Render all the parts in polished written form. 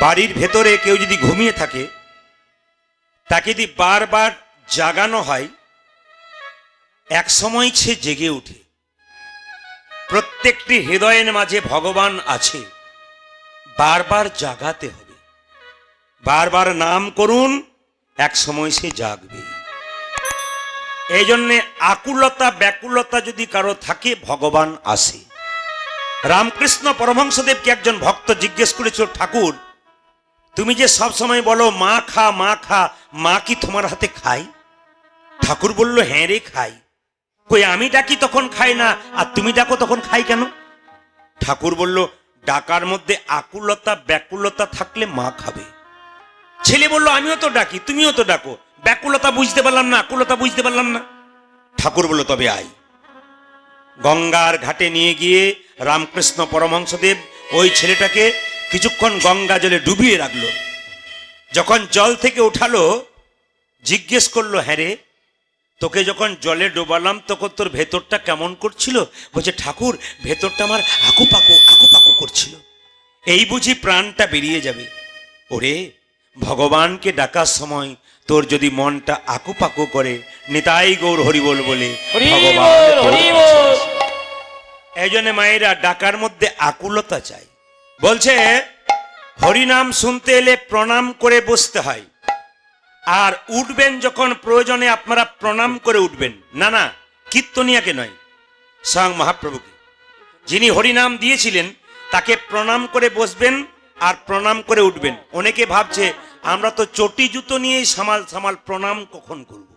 বাড়ির ভেতরে কেউ যদি ঘুমিয়ে থাকে, তাকে যদি বারবার জাগানো হয়, এক সময় সে জেগে ওঠে। প্রত্যেকটি হৃদয়ের মাঝে ভগবান আছে, বারবার জাগাতে হবে, বারবার নাম করুন, এক সময় সে জাগবে। এই জন্যে আকুলতা ব্যাকুলতা যদি কারো থাকে, ভগবান আসে। রামকৃষ্ণ পরমহংসদেবকে একজন ভক্ত জিজ্ঞেস করেছিল, ঠাকুর তুমি যে সব সময় বলো মা খা মা খা, মা কি তোমার হাতে খাই? ঠাকুর বলল, হ্যাঁ রে খাই। কই আমি ডাকি তখন খাই না, আর তুমি ডাকো তখন খাই কেন? ঠাকুর বলল, ডাকার মধ্যে আকুলতা ব্যাকুলতা থাকলে মা খাবে। ছেলে বলল, আমিও তো ডাকি, তুমিও তো ডাকো, ব্যাকুলতা বুঝতে পারলাম না, আকুলতা বুঝতে পারলাম না। ঠাকুর বলল, তবে আই। গঙ্গার ঘাটে নিয়ে গিয়ে রামকৃষ্ণ পরমহংসদেব ওই ছেলেটাকে কিছুক্ষণ গঙ্গা জলে ডুবিয়ে রাখলো। যখন জল থেকে উঠালো, জিজ্ঞেস করলো, হ্যাঁ রে, তোকে যখন জলে ডোবালাম তখন তোর ভেতরটা কেমন করছিল? বলছে, ঠাকুর ভেতরটা আমার আকুপাকু আকুপাকু করছিল। এই বুঝি প্রাণটা বেরিয়ে যাবে? ওরে, ভগবানকে ডাকার সময় তোর যদি মনটা আকুপাকু করে, নিতাই গৌর হরিবোল বলে এই জন্য মায়েরা ডাকার মধ্যে আকুলতা চাই। বলছে হরিনাম শুনতে এলে প্রণাম করে বসতে হয়, আর উঠবেন যখন প্রয়োজনে আপনারা প্রণাম করে উঠবেন। না না, কীর্তনিয়াকে নয়, স্বয়ং মহাপ্রভুকে। যিনি হরিনাম দিয়েছিলেন তাকে প্রণাম করে বসবেন আর প্রণাম করে উঠবেন। অনেকে ভাবছে আমরা তো চটি জুতো নিয়েই সামাল সামাল প্রণাম কখন করব।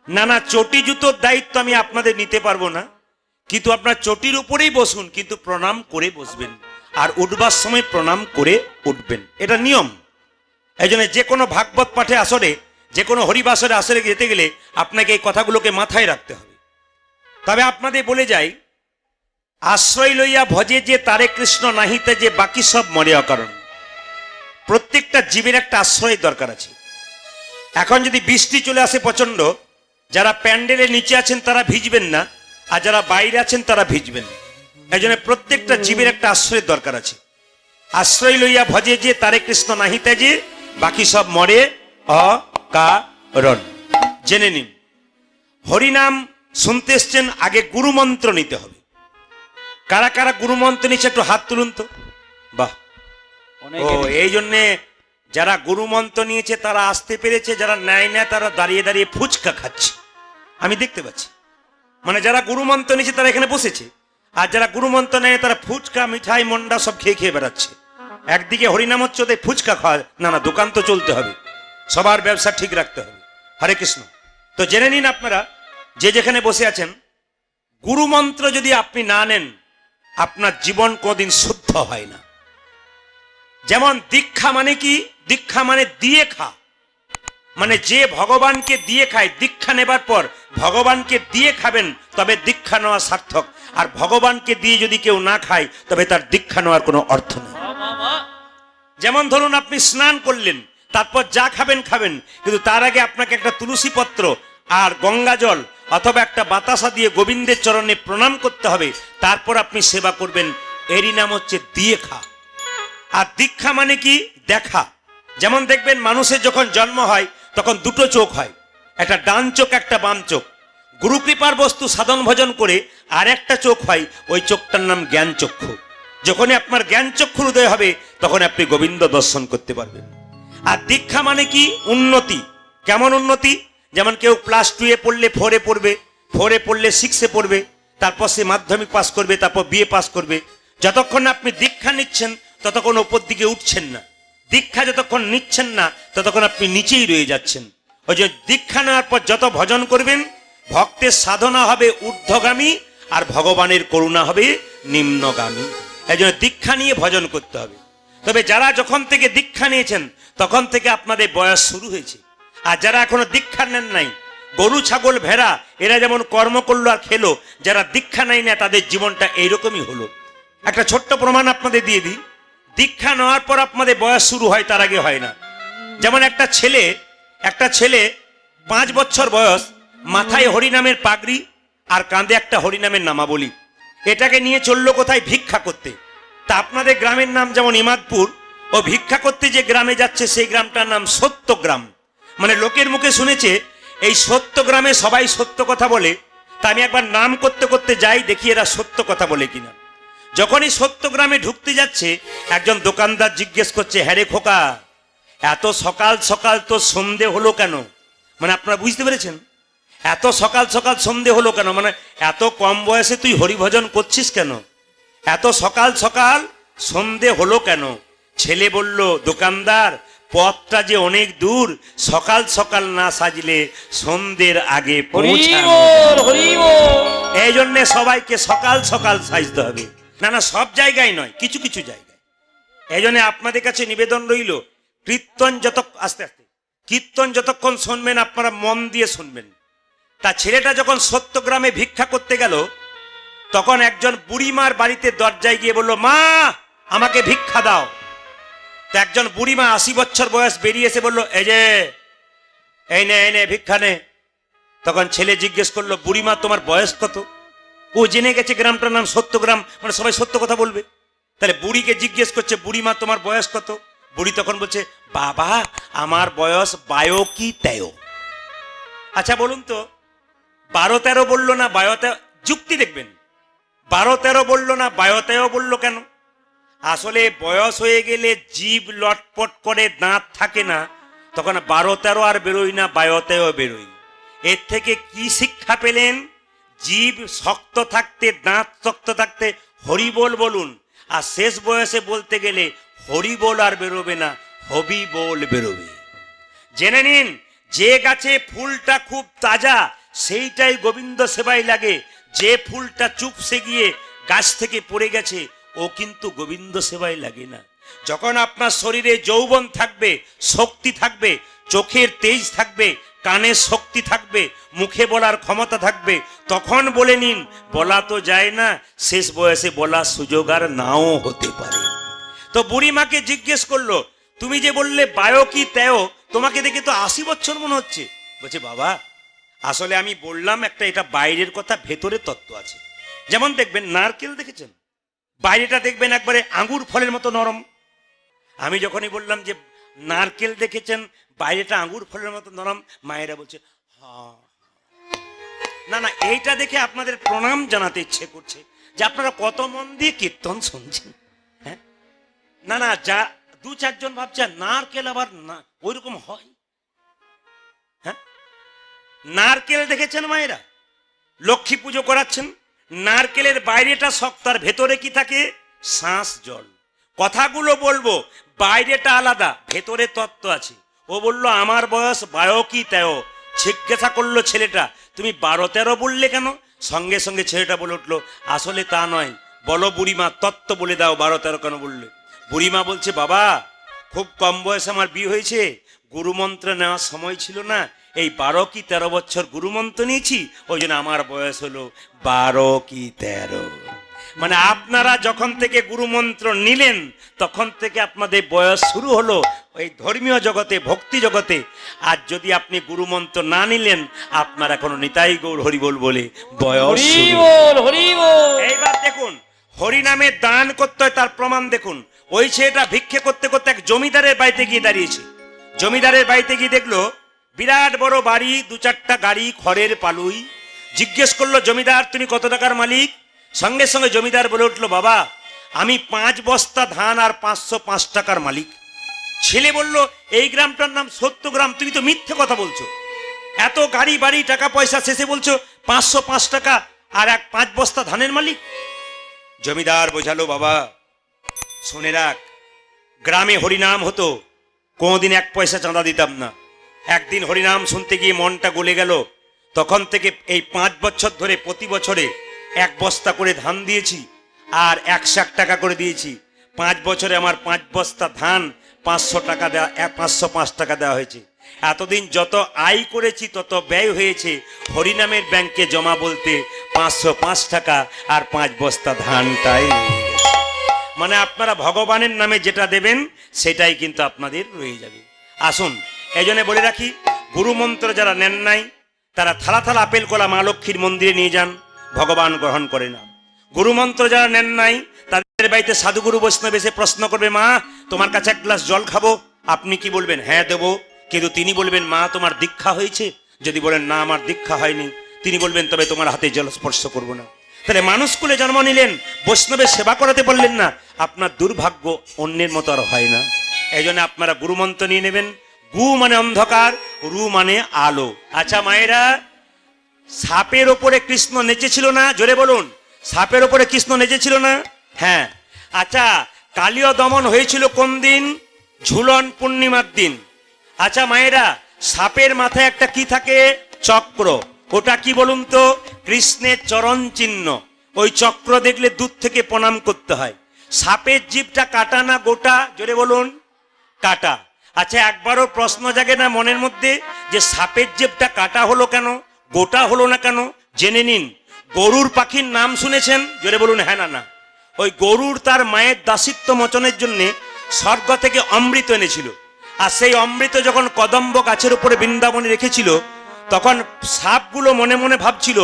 না না, চটি জুতোর দায়িত্ব আমি আপনাদের নিতে পারবো না, কিন্তু আপনার চটির উপরেই বসুন, কিন্তু প্রণাম করে বসবেন, আর উঠবার সময় প্রণাম করে উঠবেন, এটা নিয়ম। এই জন্য যে কোনো ভাগবত পাঠে আসরে, যে কোনো হরিবাসরে আসরে যেতে গেলে আপনাকে এই কথাগুলোকে মাথায় রাখতে হবে। তবে আপনাদের বলে যাই, আশ্রয় লইয়া ভজে যে তারে কৃষ্ণ নাহিতে যে বাকি সব মরে অকারণ। প্রত্যেকটা জীবের একটা আশ্রয় দরকার আছে। এখন যদি বৃষ্টি চলে আসে প্রচন্ড, যারা প্যান্ডেলের নিচে আছেন তারা ভিজবেন না, আর যারা বাইরে আছেন তারা ভিজবেন। এই জন্য প্রত্যেকটা জীবের একটা আশ্রয়ের দরকার আছে। আশ্রয় লইয়া ভজে যে তারে কৃষ্ণ নাহিতে যে বাকি সব মরে অকারণ। জেনে নিন, হরিনাম শুনতে এসছেন, আগে গুরুমন্ত্র নিতে হবে। কারা কারা গুরুমন্ত্র নিচ্ছে একটু হাত তুলুন তো। বাহ, ও এই জন্যে যারা গুরুমন্ত্র নিয়েছে তারা আসতে পেরেছে, যারা নেয় না তারা দাঁড়িয়ে দাঁড়িয়ে ফুচকা খাচ্ছে, আমি দেখতে পাচ্ছি। মানে যারা গুরুমন্ত্র নিয়েছে তারা এখানে বসেছে, আর যারা গুরুমন্ত্র নেয় তারা ফুচকা মিঠাই মন্ডা সব খেয়ে খেয়ে বেড়াচ্ছে। একদিকে হরিনাম হচ্ছে, ওদের ফুচকা খাওয়া, না না, দোকান তো চলতে হবে, সবার ব্যবসা ঠিক রাখতে হবে। হরে কৃষ্ণ। তো জেনে নিন আপনারা যে যেখানে বসে আছেন, গুরুমন্ত্র যদি আপনি না নেন, আপনার জীবন কোনদিন শুদ্ধ হয় না। যেমন দীক্ষা মানে কি? দীক্ষা মানে দিয়ে খা, মানে যে ভগবানকে দিয়ে খায়, দীক্ষা নেবার পর ভগবানকে দিয়ে খাবেন, তবে দীক্ষা নেওয়া সার্থক। আর ভগবানকে দিয়ে যদি কেউ না খায়, তবে তার দীক্ষা নেওয়ার কোনো অর্থ নেই। যেমন ধরুন আপনি স্নান করলেন, তারপর যা খাবেন খাবেন, কিন্তু তার আগে আপনাকে একটা তুলসী পত্র আর গঙ্গা জল অথবা একটা বাতাসা দিয়ে গোবিন্দের চরণে প্রণাম করতে হবে, তারপর আপনি সেবা করবেন। এরই নাম হচ্ছে দিয়ে খা। আর দীক্ষা মানে কি? দেখা। যেমন দেখবেন মানুষের যখন জন্ম হয় তখন দুটো চোখ হয়, একটা ডান চোখ একটা বাম চোখ। গুরু কৃপার বস্তু সাধন ভজন করে আর একটা চোখ হয়, ওই চোখটার নাম জ্ঞান চক্ষু। যখনই আপনার জ্ঞান চক্ষুর উদয় হবে তখন আপনি গোবিন্দ দর্শন করতে পারবেন। আর দীক্ষা মানে কি? উন্নতি। কেমন উন্নতি? যেমন কেউ ক্লাস 2 পড়লে 4 পড়বে, 4 পড়লে 6 পড়বে, তারপর সে মাধ্যমিক পাস করবে, তারপর বিএ পাস করবে। যতক্ষণ আপনি দীক্ষা নিচ্ছেন ততক্ষণ ওপর দিকে উঠছেন না, দীক্ষা যতক্ষণ নিচ্ছেন না ততক্ষণ আপনি নিচেই রয়ে যাচ্ছেন। ওই যে দীক্ষা নেওয়ার পর যত ভজন করবেন, ভক্তের সাধনা হবে ঊর্ধ্বগামী, আর ভগবানের করুণা হবে নিম্নগামী। এই জন্য দীক্ষা নিয়ে ভজন করতে হবে। তবে যারা যখন থেকে দীক্ষা নিয়েছেন তখন থেকে আপনাদের বয়স শুরু হয়েছে, আর যারা এখনো দীক্ষা নেন নাই, গরু ছাগল ভেড়া এরা যেমন কর্ম করলো আর খেলো, যারা দীক্ষা নেয় না তাদের জীবনটা এইরকমই হলো। একটা ছোট্ট প্রমাণ আপনাদের দিয়ে দিই। দীক্ষা নেওয়ার পর আপনাদের বয়স শুরু হয়, তার আগে হয় না। যেমন একটা ছেলে 5 বছর বয়স, মাথায় হরিনামের পাগড়ি আর কাঁধে একটা হরিনামের নামাবলী, এটাকে নিয়ে চললো কোথায়? ভিক্ষা করতে। তা আপনাদের গ্রামের নাম যেমন ইমাদপুর, ও ভিক্ষা করতে যে গ্রামে যাচ্ছে সেই গ্রামটার নাম সত্যগ্রাম। মানে লোকের মুখে শুনেছে এই সত্যগ্রামে সবাই সত্য কথা বলে, তা আমি একবার নাম করতে করতে যাই, দেখি এরা সত্য কথা বলে কিনা। যখনই সত্যগ্রামে ঢুকতে যাচ্ছে একজন দোকানদার জিজ্ঞেস করছে, হ্যাঁ রে খোকা, এত সকাল সকাল তো সন্ধে হলো কেন? মানে আপনারা বুঝতে পেরেছেন, এত সকাল সকাল সন্ধে হলো কেন, মানে এত কম বয়সে তুই হরিভজন করছিস কেন? এত সকাল সকাল সন্ধে হলো কেন? ছেলে বলল, দোকানদার, পথটা যে অনেক দূর, সকাল সকাল না সাজলে সন্ধ্যের আগে পৌঁছানো এই জন্য সবাইকে সকাল সকাল সাজতে হবে। না না, সব জায়গায় নয়, কিছু কিছু জায়গায়। এই জন্য আপনাদের কাছে নিবেদন রইল, কীর্তন আস্তে আস্তে কীর্তন যতক্ষণ শুনবেন আপনারা মন দিয়ে শুনবেন। তা ছেলেটা যখন সত্যগ্রামে ভিক্ষা করতে গেল, তখন একজন বুড়িমার বাড়িতে দরজায় গিয়ে বলল, মা আমাকে ভিক্ষা দাও। তা একজন বুড়িমা 80 বছর বয়স বেরিয়ে এসে বলল, এই নে ভিক্ষা নে। তখন ছেলে জিজ্ঞেস করলো, বুড়িমা তোমার বয়স কত? ও জেনে গেছে গ্রামটার নাম সত্যগ্রাম, মানে সবাই সত্য কথা বলবে। তাহলে বুড়িকে জিজ্ঞেস করছে, বুড়িমা তোমার বয়স কত? বুড়ি তখন বলছে, বাবা আমার বয়স 12 কি 13। আচ্ছা বলুন তো, 12-13 বললো না 12-13? যুক্তি দেখবেন, 12-13 বললো না 12-13 বললো কেন? আসলে বয়স হয়ে গেলে জীব লটপট করে, দাঁত থাকে না, তখন 12-13 আর বেরোয় না, 12-13 বেরোয়। এর থেকে কি শিক্ষা পেলেন? জীব শক্ত থাকতে, দাঁত শক্ত থাকতে হরিবোল বলুন, আর শেষ বয়সে বলতে গেলে হরিবোল আর বেরোবে না, হবি বল বেরোবে। জেনে নিন, যে গাছে ফুলটা খুব তাজা সেইটাই গোবিন্দ সেবায় লাগে। যে ফুলটা চুপসে গিয়ে গাছ থেকে পড়ে গেছে ও কিন্তু গোবিন্দ সেবায় লাগে না। যখন আপনার শরীরে যৌবন থাকবে, শক্তি থাকবে, চোখের তেজ থাকবে, কানের শক্তি থাকবে, মুখে বলার ক্ষমতা থাকবে, তখন বলে নিন। বলা তো যায় না, শেষ বয়সে বলার সুযোগ আর নাও হতে পারে। তো বুড়িমাকে জিজ্ঞেস করলো, তুমি যে বললে 12 কি 13, তোমাকে দেখে তো 80 বছর মনে হচ্ছে। বলছে, বাবা আসলে আমি বললাম একটা, এটা বাইরের কথা, ভেতরে তত্ত্ব আছে। যেমন দেখবেন নারকেল দেখেছেন, বাইরেটা দেখবেন একবারে আঙ্গুর ফলের মতো নরম। আমি যখনই বললাম যে নারকেল দেখেছেন বাইরেটা আঙ্গুর ফলের মতো নরম, মায়েরা বলছে হ্যাঁ। না না, এইটা দেখে আপনাদের প্রণাম জানাতে ইচ্ছে করছে যে আপনারা কত মন দিয়ে কীর্তন শুনছেন। হ্যাঁ, না না, যা 2-4 জন ভাবছে নারকেল আবার না ওইরকম হয়। হ্যাঁ, নারকেল দেখেছেন মায়েরা, লক্ষ্মী পুজো করাচ্ছেন, নারকেলের বাইরেটা শক্ত আর ভেতরে কি থাকে? শ্বাস জল। কথাগুলো বলবো, বাইরেটা আলাদা, ভেতরে তত্ত্ব আছে। ও বলল আমার বয়স 12 কি 13। জিজ্ঞাসা করলো ছেলেটা, তুমি 12-13 বললে কেন? সঙ্গে সঙ্গে ছেলেটা বলে উঠলো, আসলে তা নয়, বলো বুড়িমা তত্ত্ব বলে দাও, 12-13 কেন বললে? বুড়িমা বলছে, বাবা খুব কম বয়সে আমার বিয়ে হয়েছে, গুরুমন্ত্র নেওয়ার সময় ছিল না, এই 12 কি 13 বছর গুরুমন্ত্র নিয়েছি, ওই জন্য আমার বয়স হলো 12 কি 13। মানে আপনারা যখন থেকে গুরুমন্ত্র নিলেন তখন থেকে আপনাদের বয়স শুরু হলো ওই ধর্মীয় জগতে, ভক্তি জগতে। আর যদি আপনি গুরুমন্ত্র না নিলেন, আপনার এখনো নিতাই গৌর হরিবোল বলে বয়স শুরু। এইবার দেখুন, হরিনামে দান করতে হয়, তার প্রমাণ দেখুন। ওই ছেলেটা ভিক্ষে করতে করতে এক জমিদারের বাড়িতে গিয়ে দাঁড়িয়েছে। জমিদারের বাড়িতে গিয়ে দেখলো বিরাট বড় বাড়ি, 2-4টা গাড়ি, খড়ের পালুই। জিজ্ঞেস করলো, জমিদার তুমি কত টাকার মালিক? সঙ্গে সঙ্গে জমিদার বলে উঠলো, বাবা আমি 5 বস্তা ধান আর 505 টাকার মালিক। ছেলে বলল, এই গ্রামটার নাম সত্যগ্রাম, তুমি তো মিথ্যে কথা বলছো। এত গাড়ি বাড়ি টাকা পয়সা শেষে বলছো 505 টাকা আর 5 বস্তা ধানের মালিক। জমিদার বোঝালো, বাবা শুনে রাখ, গ্রামে হরিনাম হতো, কোনোদিন 1 পয়সা চাঁদা দিতাম না। একদিন হরিনাম শুনতে গিয়ে মনটা গলে গেল, তখন থেকে এই 5 বছর ধরে প্রতি বছরে 1 বস্তা করে ধান দিয়েছি আর 100 টাকা করে দিয়েছি। 5 বছরে আমার 5 বস্তা ধান 500 টাকা দেওয়া, 505 টাকা দেওয়া হয়েছে। এতদিন যত আয় করেছি তত ব্যয় হয়েছে হরিনামের ব্যাংকে জমা বলতে 505 টাকা আর 5 বস্তা ধানটাই। মানে আপনারা ভগবানের নামে যেটা দেবেন সেটাই কিন্তু আপনাদের রয়ে যাবে। আসুন, এই জন্য বলে রাখি, গুরুমন্ত্র যারা নেন নাই তারা থালা থালা আপেল কলা মা লক্ষ্মীর মন্দিরে নিয়ে যান, ভগবান গ্রহণ করে না। গুরুমন্ত্র যারা নেন নাই তাদের বাড়িতে সাধুগুরু বৈষ্ণব এসে প্রশ্ন করবে, মা তোমার কাছে এক গ্লাস জল খাবো, আপনি কি বলবেন? হ্যাঁ দেবো। কিন্তু তিনি বলবেন, মা তোমার দীক্ষা হয়েছে? যদি বলেন না আমার দীক্ষা হয়নি, তিনি বলবেন তবে তোমার হাতে জল স্পর্শ করবো না। তাহলে মানুষ কুলে জন্ম নিলেন, বৈষ্ণবের সেবা করাতে বললেন না, আপনার দুর্ভাগ্য অন্যের মতো আর হয় না। এই জন্য আপনারা গুরুমন্ত্র নিয়ে নেবেন। গু মানে অন্ধকার, রু মানে আলো। আচ্ছা মায়েরা, সাপের ওপরে কৃষ্ণ নেচেছিল না? জোরে বলুন, সাপের ওপরে কৃষ্ণ নেচেছিল না? হ্যাঁ। আচ্ছা, কালীয় দমন হয়েছিল কোন দিন? ঝুলন পূর্ণিমার দিন। আচ্ছা মায়েরা, সাপের মাথায় একটা কি থাকে? চক্র। ওটা কি বলুন তো? কৃষ্ণের চরণ চিহ্ন। ওই চক্র দেখলে দূর থেকে প্রণাম করতে হয়। সাপের জিভটা কাটা না গোটা? জোরে বলুন, কাটা। আচ্ছা, একবারও প্রশ্ন জাগে না মনের মধ্যে যে সাপের জিভটা কাটা হলো কেন, গোটা হলো না কেন? জেনে নিন। গরুর পাখির নাম শুনেছেন? জোরে বলুন হ্যাঁ না না। ওই গরুর তার মায়ের দাসিত্ব মোচনের জন্য স্বর্গ থেকে অমৃত এনেছিল। আর সেই অমৃত যখন কদম্ব গাছের উপরে বৃন্দাবনে রেখেছিল, তখন সাপগুলো মনে মনে ভাবছিল,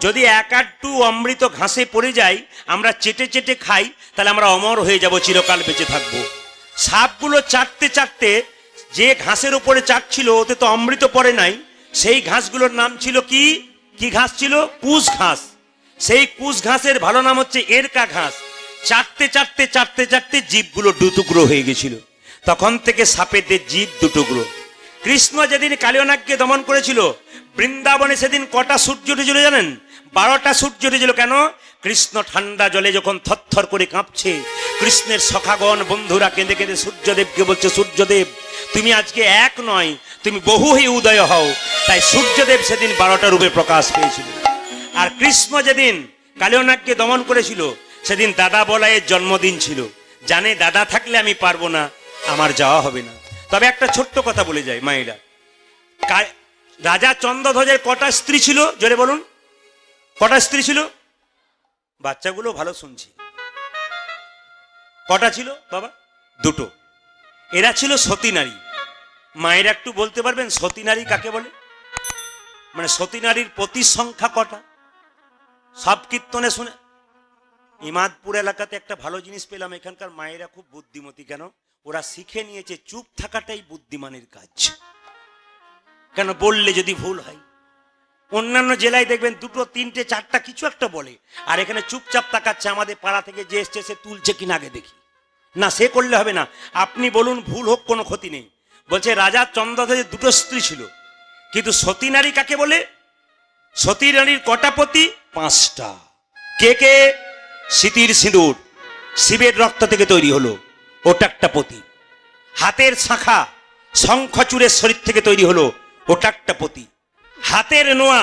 যদি এক আধটু অমৃত ঘাসে পড়ে যায়, আমরা চেটে চেটে খাই, তাহলে আমরা অমর হয়ে যাব, চিরকাল বেঁচে থাকবো। সাপগুলো চাটতে চাটতে যে ঘাসের উপরে চাটছিল, ওতে তো অমৃত পড়ে নাই, সেই ঘাসগুলোর নাম ছিল কি? কি ঘাস ছিল? কুশ ঘাস। সেই কুশ ঘাসের ভালো নাম হচ্ছে এরকা ঘাস। চাটতে চাটতে চাটতে চাটতে জীবগুলো দুটুকরো হয়ে গেছিল। তখন থেকে সাপেদের জীব দুটুকরো। কৃষ্ণ যেদিন কালিয়নাগকে দমন করেছিল, বৃন্দাবনে সেদিন কটা সূর্য উঠেছিল জানেন? 12টা সূর্য উঠেছিল। কেন? কৃষ্ণ ঠান্ডা জলে যখন থরথর করে কাঁপছে, কৃষ্ণের সখাগণ বন্ধুরা কেঁদে কেঁদে সূর্যদেবকে বলছে, সূর্যদেব তুমি আজকে এক নয়, তুমি বহু হয়ে উদয় হও। তাই সূর্যদেব সেদিন 12টা রূপে প্রকাশ পেয়েছিল। আর কৃষ্ণ যেদিন কালিয়নাগকে দমন করেছিল, সেদিন দাদা বলাইয়ের জন্মদিন ছিল। জানে দাদা থাকলে আমি পারবো না, আমার যাওয়া হবে না। তবে একটা ছোট্ট কথা বলে যায় মায়েরা, রাজা চন্দ্রধ্বজের কটা স্ত্রী ছিল? জোরে বলুন, কটা স্ত্রী ছিল? বাচ্চাগুলো ভালো শুনছি। কটা ছিল বাবা? দুটো। এরা ছিল সতী নারী। মায়েরা একটু বলতে পারবেন সতী নারী কাকে বলে? মানে সতী নারীর পতির সংখ্যা কটা? সব কীর্তনে শুনে। ইমাদপুর এলাকাতে একটা ভালো জিনিস পেলাম, এখানকার মায়েরা খুব বুদ্ধিমতী। কেন? ওরা শিখে নিয়েছে চুপ থাকাটাই বুদ্ধিমানের কাজ। কেন? বললে যদি ভুল হয়। অন্যান্য জেলায় দেখবেন দুটো তিনটে চারটা কিছু একটা বলে, আর এখানে চুপচাপ তাকাচ্ছে। আমাদের পাড়া থেকে যে এসছে সে তুলছে কিনা আগে দেখি। না, সে করলে হবে না। আপনি বলুন, ভুল হোক, কোনো ক্ষতি নেই। বলছে রাজা চন্দ্রধ্বজের দুটো স্ত্রী ছিল, কিন্তু সতী নারী কাকে বলে? সতী নারীর কটা পতি? 5টা। কে কে? সীতির সিঁদুর শিবের রক্ত থেকে তৈরি হলো, ওটা একটা পতি। হাতের শাখা শঙ্খচূড়ের শরীর থেকে তৈরি হলো, ওটা একটা পতি। হাতের নোয়া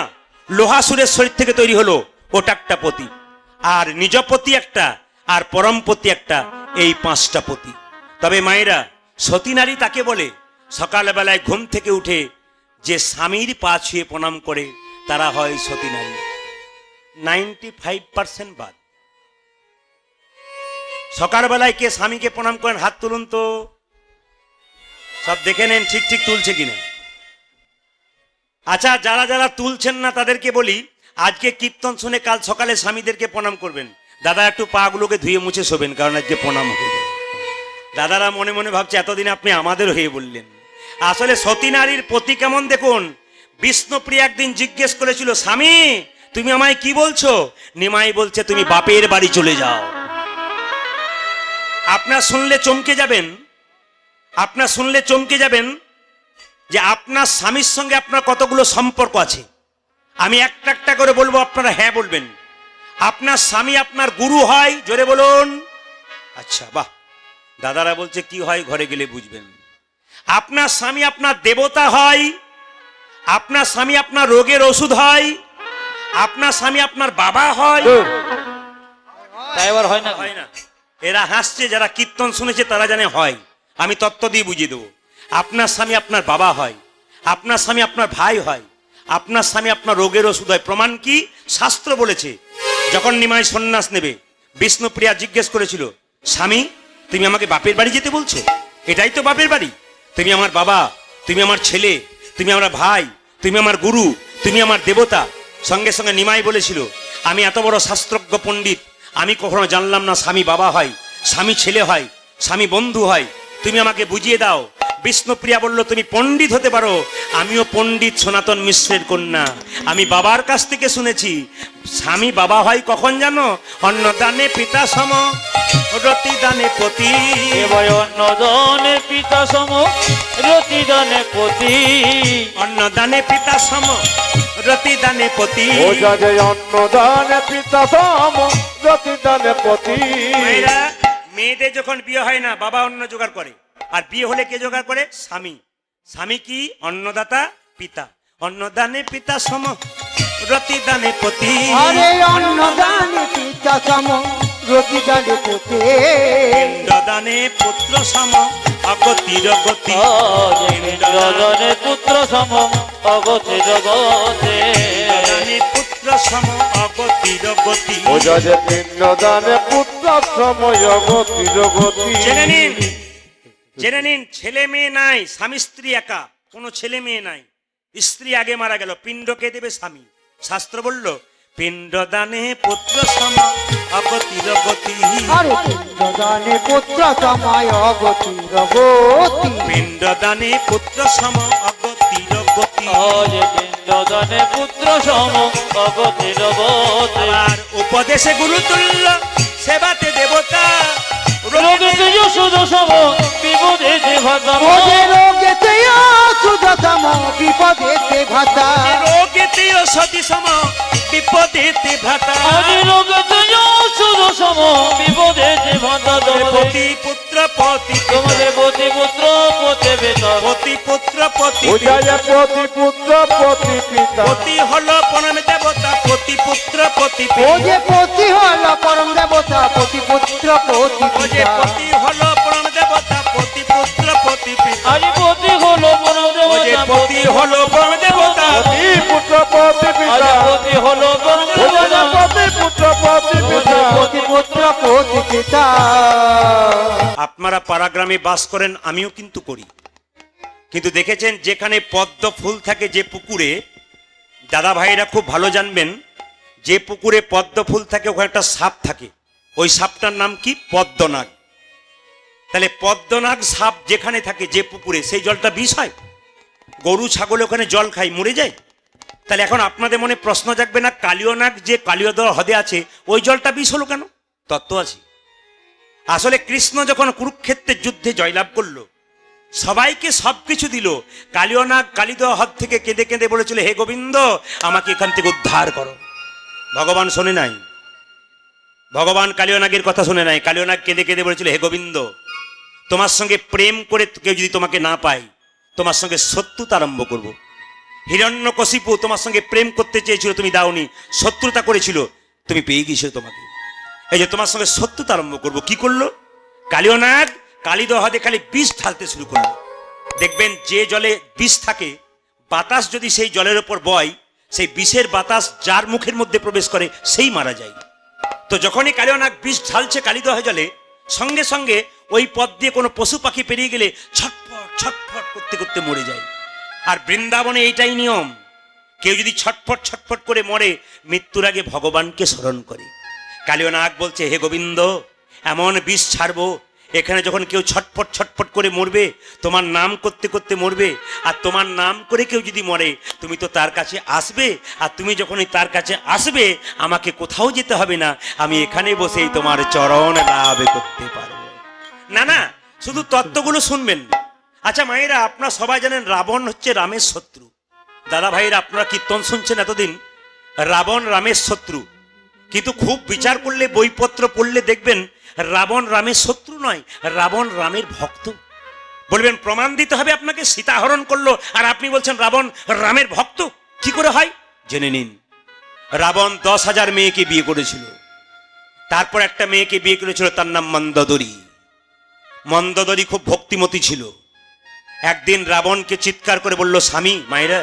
লোহাসুরের শরীর থেকে তৈরি হলো, ওটা একটা পতি। আর নিজপতি একটা, আর পরমপতি একটা, এই 5টা পতি। তবে মায়েরা, সতী নারী তাকে বলে সকালবেলায় ঘুম থেকে উঠে যে স্বামীর পা ছুঁয়ে প্রণাম করে, তারা হয় সতী নারী। 95% বাদ। সকালবেলায় কে স্বামীকে প্রণাম করেন? হাত তুলুন তো, সব দেখে নেন ঠিক ঠিক তুলছে কিনা। আচ্ছা, যারা যারা তুলছেন না তাদেরকে বলি, আজকে কীর্তন শুনে কাল সকালে স্বামীদেরকে প্রণাম করবেন। দাদা একটু পা গুলোকে ধুয়ে মুছে শোবেন, কারণ আজকে প্রণাম হয়ে যাবে। দাদারা মনে মনে ভাবছে এতদিন আপনি আমাদের হয়ে বললেন। আসলে সতী নারীর পতি কেমন দেখুন। বিষ্ণুপ্রিয়া একদিন জিজ্ঞেস করেছিল, স্বামী তুমি আমায় কি বলছো? নিমাই বলছে, তুমি বাপের বাড়ি চলে যাও। আপনার শুনলে চমকে যাবেন, আপনার শুনলে চমকে যাবেন যে আপনার স্বামীর সঙ্গে আপনার কতগুলো সম্পর্ক আছে। আমি একটা একটা করে বলবো, আপনারা হ্যাঁ বলবেন। আপনার স্বামী আপনার গুরু হয়? জোরে বলুন। আচ্ছা, বাহ। দাদারা বলছে কি হয়, ঘরে গেলে বুঝবেন। আপনার স্বামী আপনার দেবতা হয়, আপনার স্বামী আপনার রোগের ওষুধ হয়, আপনার স্বামী আপনার বাবা হয়। হয় না? হয় না। এরা হাসছে, যারা কীর্তন শুনেছে তারা জানে হয়। আমি তত্ত্ব দিয়ে বুঝিয়ে দেবো। আপনার স্বামী আপনার বাবা হয়, আপনার স্বামী আপনার ভাই হয়, আপনার স্বামী আপনার রোগের ওষুধ হয়। প্রমাণ কি? শাস্ত্র বলেছে। যখন নিমাই সন্ন্যাস নেবে, বিষ্ণুপ্রিয়া জিজ্ঞেস করেছিল, স্বামী তুমি আমাকে বাপের বাড়ি যেতে বলছো? এটাই তো বাপের বাড়ি। তুমি আমার বাবা, তুমি আমার ছেলে, তুমি আমার ভাই, তুমি আমার গুরু, তুমি আমার দেবতা। সঙ্গে সঙ্গে নিমাই বলেছিল, আমি এত বড় শাস্ত্রজ্ঞ পণ্ডিত, আমি কখনো জানলাম না স্বামী বাবা হয়, স্বামী ছেলে হয়, স্বামী বন্ধু হয়। তুমি আমাকে বুঝিয়ে দাও। বিষ্ণুপ্রিয়া বলল, তুমি পণ্ডিত হতে পারো, আমিও পণ্ডিত সনাতন মিশ্রের কন্যা। আমি বাবার কাছ থেকে শুনেছি স্বামী বাবা হয় কখন জানো? অন্নদানে পিতা সম, রতিদানে পতি। অন্নদানে পিতা সম, রতিদানে পতি। অন্নদানে পিতা সম, রতিদানে পতি। অন্নদানে পিতা সম, রতিদানে পতি। মেয়েরা, মেয়েদের যখন বিয়ে হয় না, বাবা অন্ন জোগাড় করে, আর বিয়ে হলে কে জোগাড় করে? স্বামী। স্বামী কি? অন্নদাতা পিতা। অন্নদানে পিতা সম, রতিদানে পতি। আরে অন্নদানে পিতা সম, রতিদানে পতি। পিণ্ডদানে পুত্র সম, অগতির গতি। পিণ্ডদানে পুত্র সম, অগতির গতি। পিণ্ডদানে পুত্র সম, অগতির গতি। পিণ্ডদানে পুত্র সময় গতির গতি। জেনে নিন, জেনে নিন, ছেলে মেয়ে নাই, স্বামী স্ত্রী একা, কোনো ছেলে মেয়ে নাই। স্ত্রী আগে মারা গেল, পিণ্ড কে দেবে? স্বামী। শাস্ত্র বলল পিণ্ডদানে পুত্র সম, অগতির গতি। আরে পিণ্ডদানে পুত্র সময় অগতির গতি। পিণ্ডদানে পুত্র সম, অগতির গতি। পিণ্ডদানে পুত্র সম, অগতির গতি। আর উপদেশে গুরুতুল্য, সেবাতে দেবতা। রোগেতে যশোদ সম, বিপদেতে ভাতা। ওরে রোগেতে অসুধ সম, বিপদেতে ভাতা। রোগেতে সতী সম, বিপদেতে ভ্রাতা। রোগেতে যশোদ সম, বিপদেতে ভাতা। পতি পুত্র পতি, তোমাদের পতি পুত্র পতি পিতা। পতি পুত্র পতি। পতি পুত্র পতি পিতা। পতি হলো পরম দেবতা, পতি পুত্র পতি ও পিতা। যে পতি হল পরম দেবতা, পতি পুত্র পতি ও যে পিতা। পতি হলো পরম দেবতা, পতি পুত্র পতি পিতা। আজ পতি হলো পরম ও যে দেবতা, পতি হলো পরম দেবতা, পতি পুত্র পতি আজ পিতা। পতি হলো পরম দেবতা। পতি পুত্র পতি পিতা। পতি পুত্র পতি পিতা। আপনারা পাড়াগ্রামে বাস করেন, আমিও কিন্তু করি। কিন্তু দেখেছেন যেখানে পদ্ম ফুল থাকে, যে পুকুরে, দাদা ভাইরা খুব ভালো জানবেন, যে পুকুরে পদ্ম ফুল থাকে ওখানে একটা সাপ থাকে। ওই সাপটার নাম কি? পদ্মনাগ। তাহলে পদ্মনাগ সাপ যেখানে থাকে, যে পুকুরে, সেই জলটা বিষ হয়? গরু ছাগল ওখানে জল খায়, মরে যায়। তাহলে এখন আপনাদের মনে প্রশ্ন জাগবে না, কালিয়নাগ যে কালিয়দহ হ্রদে আছে, ওই জলটা বিষ হলো কেন? তত্ত্ব আছে। আসলে কৃষ্ণ যখন কুরুক্ষেত্রের যুদ্ধে জয়লাভ করলো, সবাইকে সবকিছু দিল, কালিয়নাগ কালিদহ হ্রদ থেকে কেঁদে কেঁদে বলেছিল, হে গোবিন্দ, আমাকে এখান থেকে উদ্ধার করো। ভগবান শোনে নাই, ভগবান কালিয়নাগের কথা শুনে নাই। কালিয়নাগ কেঁদে কেঁদে বলেছিল, হে গোবিন্দ, তোমার সঙ্গে প্রেম করে কেউ যদি তোমাকে না পায়, তোমার সঙ্গে শত্রুতা আরম্ভ করব। হিরণ্যকশিপু তোমার সঙ্গে প্রেম করতে চেয়েছিল, তুমি দাওনি, শত্রুতা করেছিল, তুমি পেয়ে গিয়েছো তোমাকে। এই যে তোমার সঙ্গে শত্রুতা আরম্ভ করব। কি করলো? কালিয়নাগ কালিদহ হ্রদে খালি বিষ ঢালতে শুরু করলো। দেখবেন যে জলে বিষ থাকে, বাতাস যদি সেই জলের ওপর বয়, সেই বিষের বাতাস যার মুখের মধ্যে প্রবেশ করে সেই মারা যায়। তো যখনই কালিয়নাগ বিষ ঢালছে কালিদহ জলে, সঙ্গে সঙ্গে ওই পথ দিয়ে কোনো পশু পাখি পেরিয়ে গেলে ছটফট ছটফট করতে করতে মরে যায়। আর বৃন্দাবনে এইটাই নিয়ম, কেউ যদি ছটফট ছটফট করে মরে, মৃত্যুর আগে ভগবানকে স্মরণ করে। কালিয়নাগ বলছে, হে গোবিন্দ, এমন বিষ ছাড়বো, এখানে যখন কেউ ছটফট ছটফট করে মরবে, তোমার নাম করতে করতে মরবে। আর তোমার নাম করে কেউ যদি মরে, তুমি তো তার কাছে আসবে, আর তুমি যখনই তার কাছে আসবে, আমাকে কোথাও যেতে হবে না, আমি এখানে বসেই তোমার চরণ লাভ করতে পারবো। না না, শুধু তত্ত্বগুলো শুনবেন। আচ্ছা মায়েরা, আপনারা সবাই জানেন রাবণ হচ্ছে রামের শত্রু। দাদা ভাইরা, আপনারা কীর্তন শুনছেন এতদিন, রাবণ রামের শত্রু। কিন্তু খুব বিচার করলে, বইপত্র পড়লে দেখবেন রাবণ রামের শত্রু নয়, রাবণ রামের ভক্ত। বলবেন প্রমাণ দিতে হবে আপনাকে, সীতা হরণ করলো আর আপনি বলছেন রাবণ রামের ভক্ত, কি করে হয়? জেনে নিন। রাবণ 10,000 মেয়েকে বিয়ে করেছিল, তারপর একটা মেয়েকে বিয়ে করেছিল, তার নাম মন্দোদরী। মন্দোদরী খুব ভক্তিমতী ছিল। একদিন রাবণকে চিৎকার করে বলল, স্বামী, মায়েরা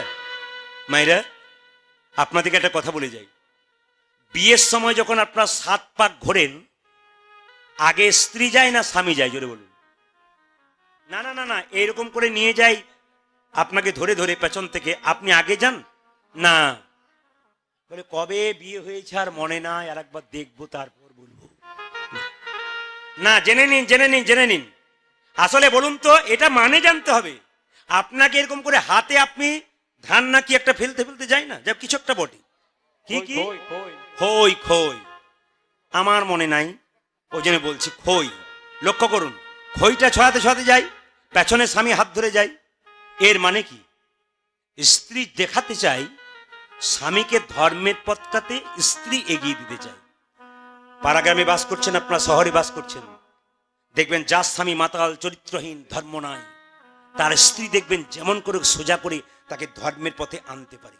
মায়েরা, আপনাদেরকে একটা কথা বলে যাই, বিয়ের সময় যখন আপনার 7 পাক ঘোরেন, আগে স্ত্রী যায় না স্বামী যায়? জোরে বলুন। না না না না, এইরকম করে নিয়ে যাই আপনাকে ধরে ধরে পেছন থেকে, আপনি আগে যান না। বলে কবে বিয়ে হয়েছে আর মনে নাই, আর একবার দেখবো তারপর বলবো। না, জেনে নিন আসলে বলুন তো, এটা মানে জানতে হবে। আপনাকে এরকম করে হাতে আপনি ধান নাকি একটা ফেলতে যায় না, যা কিছু একটা বটে, কি খই আমার মনে নাই, ওই জন্য বলছি খই। লক্ষ্য করুন, খইটা ছড়াতে যাই, পেছনে স্বামী হাত ধরে যায়। এর মানে কি? স্ত্রী দেখাতে চাই স্বামীকে ধর্মের পথটাতে স্ত্রী এগিয়ে দিতে চায়। পাড়াগ্রামে বাস করছেন, আপনারা শহরে বাস করছেন, দেখবেন যার স্বামী মাতাল, চরিত্রহীন, ধর্ম নাই, তার স্ত্রী দেখবেন যেমন করে সোজা করে তাকে ধর্মের পথে আনতে পারে।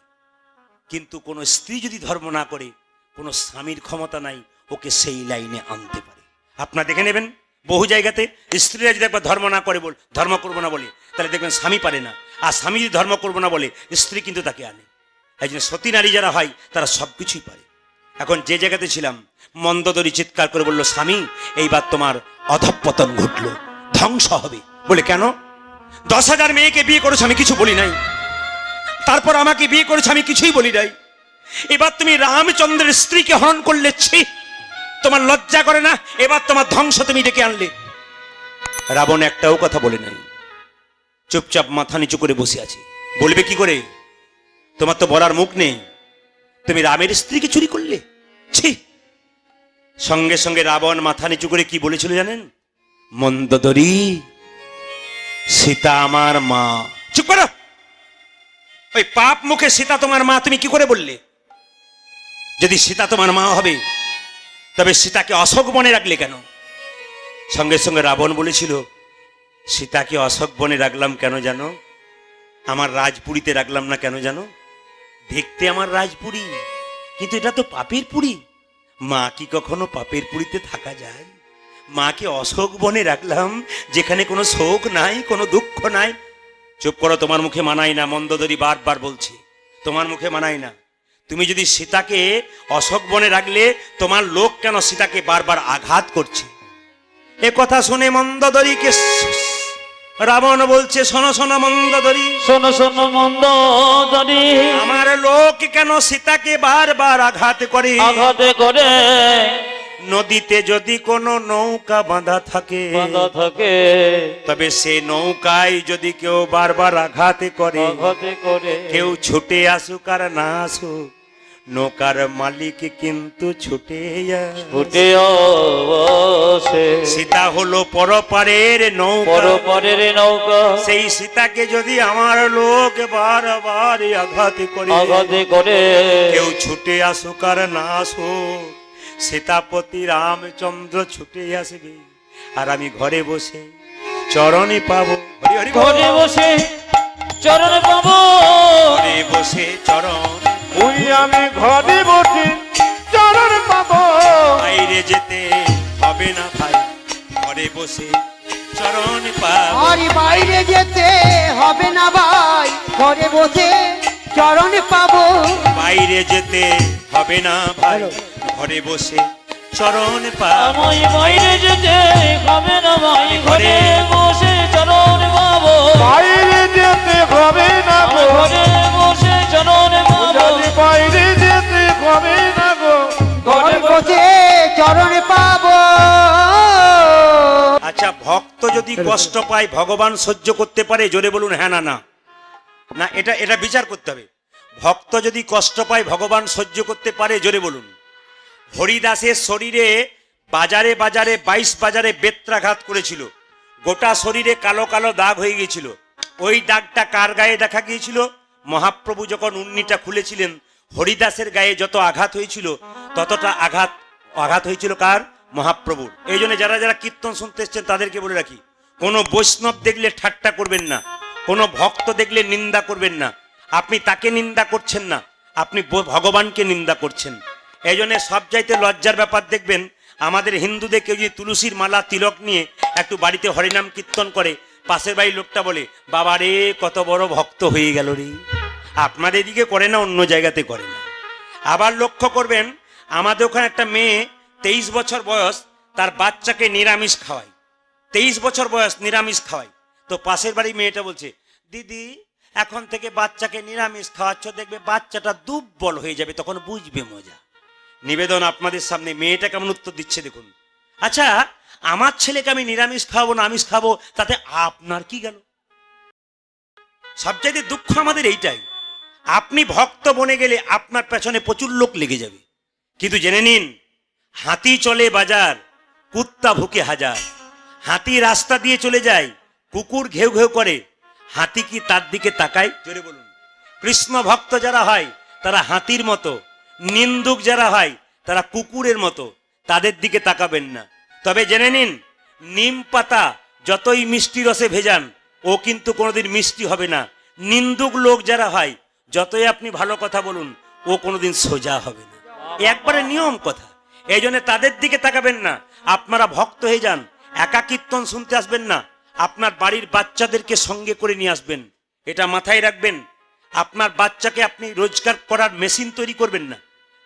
কিন্তু কোনো স্ত্রী যদি ধর্ম না করে, কোনো স্বামীর ক্ষমতা নাই ওকে সেই লাইনে আনতে পারে। আপনারা দেখে নেবেন বহু জায়গাতে স্ত্রীরা যদি একবার ধর্ম না করে, ধর্ম করবো না বলে, তাহলে দেখবেন স্বামী পারে না। আর স্বামী যদি ধর্ম করবো না বলে, স্ত্রী কিন্তু তাকে আনে। এই জন্য সতী নারী যারা হয় তারা সব কিছুই পারে। এখন যে জায়গাতে ছিলাম, মন্দোদরী চিৎকার করে বলল, স্বামী এইবার তোমার অধঃপতন ঘটলো, ধ্বংস হবে। বলে কেন? 10,000 মেয়েকে বিয়ে করেছো, আমি কিছু বলি নাই। তারপর আমাকে বিয়ে করেছো, আমি কিছুই বলি নাই। এবার তুমি রামচন্দ্রের স্ত্রীকে হরণ করলে, ছি, তোমার লজ্জা করে না? এবার তোমার ধ্বংস তুমি ডেকে আনলে। রাবণ একটাও কথা বলে নাই, চুপচাপ মাথা নিচু করে বসে আছে। বলবে কি করে? তোমার তো বলার মুখ নেই, তুমি রামের স্ত্রীকে চুরি করলে, ছি। সঙ্গে সঙ্গে রাবণ মাথা নিচু করে কি বলেছিল জানেন? মন্দোদরী, সীতা আমার মা। চুপ করো, ওই পাপ মুখে সীতা তোমার মা তুমি কি করে বললে? যদি সীতা তোমার মা হবে, তবে সীতাকে অশোক বনে রাখলে কেন? সঙ্গে সঙ্গে রাবণ বলেছিল, সীতাকে অশোক বনে রাখলাম কেন জানো? আমার রাজপুরীতে রাখলাম না কেন জানো? দেখতে আমার রাজপুরী, কিন্তু এটা তো পাপের পুরী। মা কি কখনো পাপের পুরীতে থাকা যায়? মাকে অশোক বনে রাখলাম, যেখানে কোনো শোক নাই, কোনো দুঃখ নাই। চুপ করো, তোমার মুখে মানাই না। মন্দোদরী বারবার বলছে, তোমার মুখে মানাই না। তুমি যদি সীতাকে অশোক বনে রাখলে, তোমার লোক কেন সীতাকে বারবার আঘাত করছে? এ কথা শুনে মন্দোদরীকে রাবণ বলছে, শোনো শোনো মন্দোদরী, শোনো শোনো মন্দোদরী, আমার লোক কেন সীতাকে বারবার আঘাত করে? আঘাতে করে নদীতে যদি কোনো নৌকা বাঁধা থাকে, তবে সে নৌকায় যদি কেউ বারবার আঘাত করে, কেউ ছুটে আসুক আর না আসুক, নৌকার মালিক কিন্তু ছুটে আসে। সীতা হলো পরপারের নৌকা, সেই সীতাকে যদি আমার লোক বারবার আঘাত করে, কেউ ছুটে আসুক আর না আসুক, সীতাপতি রামচন্দ্র ছুটে আসবে, আর আমি ঘরে বসে চরণে পাবো। ঘরে বসে চরণে পাবো, ঘরে বসে চরণ, ওই আমি ঘরে বসে চরণ পাবো। বাইরে যেতে হবে না ভাই, ঘরে বসে চরণ পাবো। আর বাইরে যেতে হবে না ভাই, ঘরে বসে চরণ পাবো। বাইরে যেতে হবে না ভাই, ঘরে বসে চরণ পাবো। আমায় বাইরে যেতে হবে না ভাই, ঘরে বসে চরণ পাবো। বাইরে যেতে হবে না গো, ঘরে বসে চরণ পাবো। যদি বাইরে যেতে হবে না গো, ঘরে বসে চরণ পাবো। আচ্ছা, ভক্ত যদি কষ্ট পায়, ভগবান সহ্য করতে পারে? জোরে বলুন হ্যাঁ না না। না, এটা বিচার করতে হবে। ভক্ত যদি কষ্ট পায়, ভগবান সহ্য করতে পারে? জোরে বলুন। হরিদাসের শরীরে বাজারে 22 বাজারে বেত্রাঘাত করেছিল, গোটা শরীরে কালো কালো দাগ হয়ে গিয়েছিল। ওই দাগটা কার গায়ে দেখা গিয়েছিল? মহাপ্রভু যখন উন্নিটা খুলেছিলেন, হরিদাসের গায়ে যত আঘাত হয়েছিল, ততটা আঘাত হয়েছিল কার? মহাপ্রভুর। এই জন্য যারা যারা কীর্তন শুনতে এসছেন তাদেরকে বলে রাখি, কোনো বৈষ্ণব দেখলে ঠাট্টা করবেন না, কোনো ভক্ত দেখলে নিন্দা করবেন না। আপনি তাকে নিন্দা করছেন না, আপনি ভগবানকে নিন্দা করছেন। এই জন্য সবচাইতে লজ্জার ব্যাপার দেখবেন, আমাদের হিন্দুদের কেউ যদি তুলসীর মালা তিলক নিয়ে একটু বাড়িতে হরিনাম কীর্তন করে, পাশের বাড়ির লোকটা বলে, বাবা রে কত বড় ভক্ত হয়ে গেল রে। আপনাদের এদিকে করে না, অন্য জায়গাতে করে না। আবার লক্ষ্য করবেন, আমাদের ওখানে একটা মেয়ে 23 বছর বয়স, তার বাচ্চাকে নিরামিষ খাওয়ায়। 23 বছর বয়স, নিরামিষ খাওয়ায়। তো পাশের বাড়ি মেয়েটা বলছে, দিদি এখন থেকে বাচ্চাকে নিরামিষ খাওয়াচ্ছ, দেখবে বাচ্চাটা দুর্বল হয়ে যাবে, তখন বুঝবে মজা। নিবেদন আপনাদের সামনে, মেয়েটা কেমন উত্তর দিচ্ছে দেখুন। আচ্ছা, আমার ছেলেকে আমি নিরামিষ খাবো না আমিষ খাবো, তাতে আপনার কি গেল? সবচাইতে দুঃখ আমাদের এইটাই, আপনি ভক্ত বনে গেলে আপনার পেছনে প্রচুর লোক লেগে যাবে, কিন্তু জেনে নিন হাতি চলে বাজার, কুত্তা ভুকে হাজার। হাতি রাস্তা দিয়ে চলে যায়, কুকুর ঘেউ ঘেউ করে, হাতি কি তার দিকে তাকায়? জোরে বলুন। কৃষ্ণ ভক্ত যারা হয় তারা হাতির মতো, নিন্দুক যারা হয় তারা কুকুরের মতো, তাদের দিকে তাকাবেন না। তবে জেনে নিন নিম পাতা যতই মিষ্টি রসে ভেজান ও কিন্তু কোনোদিন মিষ্টি হবে না। নিন্দুক লোক যারা হয় যতই আপনি ভালো কথা বলুন ও কোনোদিন সোজা হবে না, একবারে নিয়ম কথা। এই জন্য তাদের দিকে তাকাবেন না, আপনারা ভক্ত হয়ে যান। একা কীর্তন শুনতে আসবেন না, আপনার বাড়ির বাচ্চাদেরকে সঙ্গে করে নিয়ে আসবেন। এটা মাথায় রাখবেন। আপনার বাচ্চাকে আপনি রোজগার করার মেশিন তৈরি করবেন না,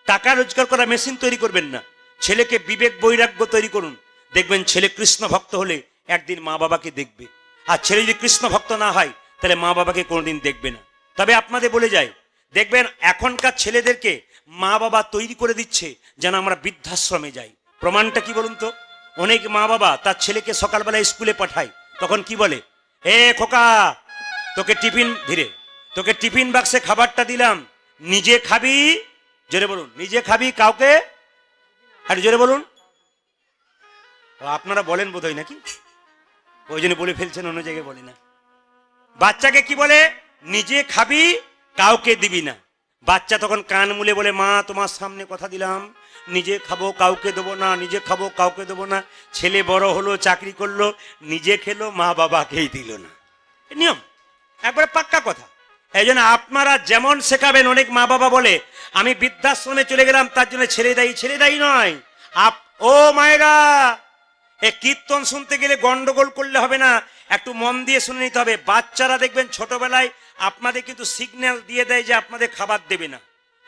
টাকা রোজগার করার মেশিন তৈরি করবেন না। ছেলেকে বিবেক বৈরাগ্য তৈরি করুন। দেখবেন ছেলে কৃষ্ণ ভক্ত হলে একদিন মা বাবাকে দেখবে, আর ছেলে যদি কৃষ্ণ ভক্ত না হয় তাহলে মা বাবাকে কোনোদিন দেখবে না। তবে আপনাদের বলে যায়, দেখবেন এখনকার ছেলেদেরকে মা বাবা তৈরি করে দিচ্ছে যেন আমরা বৃদ্ধাশ্রমে যাই। প্রমাণটা কি বলুন তো? অনেক মা বাবা তার ছেলেকে সকালবেলা স্কুলে পাঠায়, তখন কি বলে, এ খোকা তোকে টিফিন ধীরে, তোকে টিফিন বাক্সে খাবারটা দিলাম, নিজে খাবি। জোরে বলুন, নিজে খাবি, কাউকে। আর জোরে বলুন। আপনারা বলেন বোধহয় নাকি, ওই জন্য বলে ফেলছেন, অন্য জায়গায় বলে না। বাচ্চাকে কি বলে? নিজে খাবি, কাউকে দিবি না। বাচ্চা তখন কান মুলে বলে, মা তোমার সামনে কথা দিলাম, নিজে খাবো কাউকে দেবো না, নিজে খাবো কাউকে দেবো না। ছেলে বড় হলো, চাকরি করলো, নিজে খেলো, মা বাবাকেই দিল না। নিয়ম একবারে পাক্কা কথা। এই জন্য আপনারা যেমন শেখাবেন, অনেক মা বাবা বলে আমি বৃদ্ধাশ্রমে চলে গেলাম তার জন্য ছেলে দায়ী। ছেলে দায়ী নয়। ও মায়েরা, এ কীর্তন শুনতে গেলে গন্ডগোল করলে হবে না, একটু মন দিয়ে শুনে নিতে হবে। বাচ্চারা দেখবেন ছোটবেলায় আপনাদের কিন্তু সিগন্যাল দিয়ে দেয় যে আপনাদের খাবার দেবে না,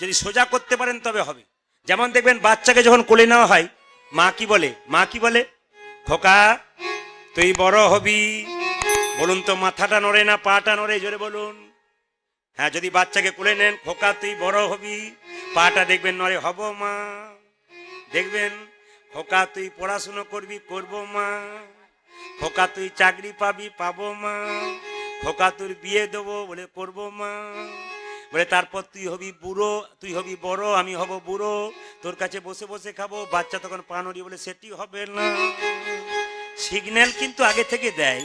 যদি সোজা করতে পারেন তবে হবে। যেমন দেখবেন বাচ্চাকে যখন কোলে নেওয়া হয়, মা কি বলে? মা কি বলে? খোকা তুই বড় হবি। বলুন তো, মাথাটা নড়ে না পাটা নড়ে? জোরে বলুন। হ্যাঁ, যদি বাচ্চাকে কোলে নেন, খোকা তুই বড় হবি, পাটা দেখবেন নড়ে, হব মা। দেখবেন খোকা তুই পড়াশুনো করবি, করবো মা। খোকা তুই চাকরি পাবি, পাবো মা। খোকা তোর বিয়ে দেবো, বলে করবো মা। বলে তারপর তুই হবি বুড়ো, তুই হবি বড়, আমি হব বুড়ো, তোর কাছে বসে বসে খাবো। বাচ্চা তখন পা নড়িয়ে বলে সেটি হবে না। সিগন্যাল কিন্তু আগে থেকে দেয়।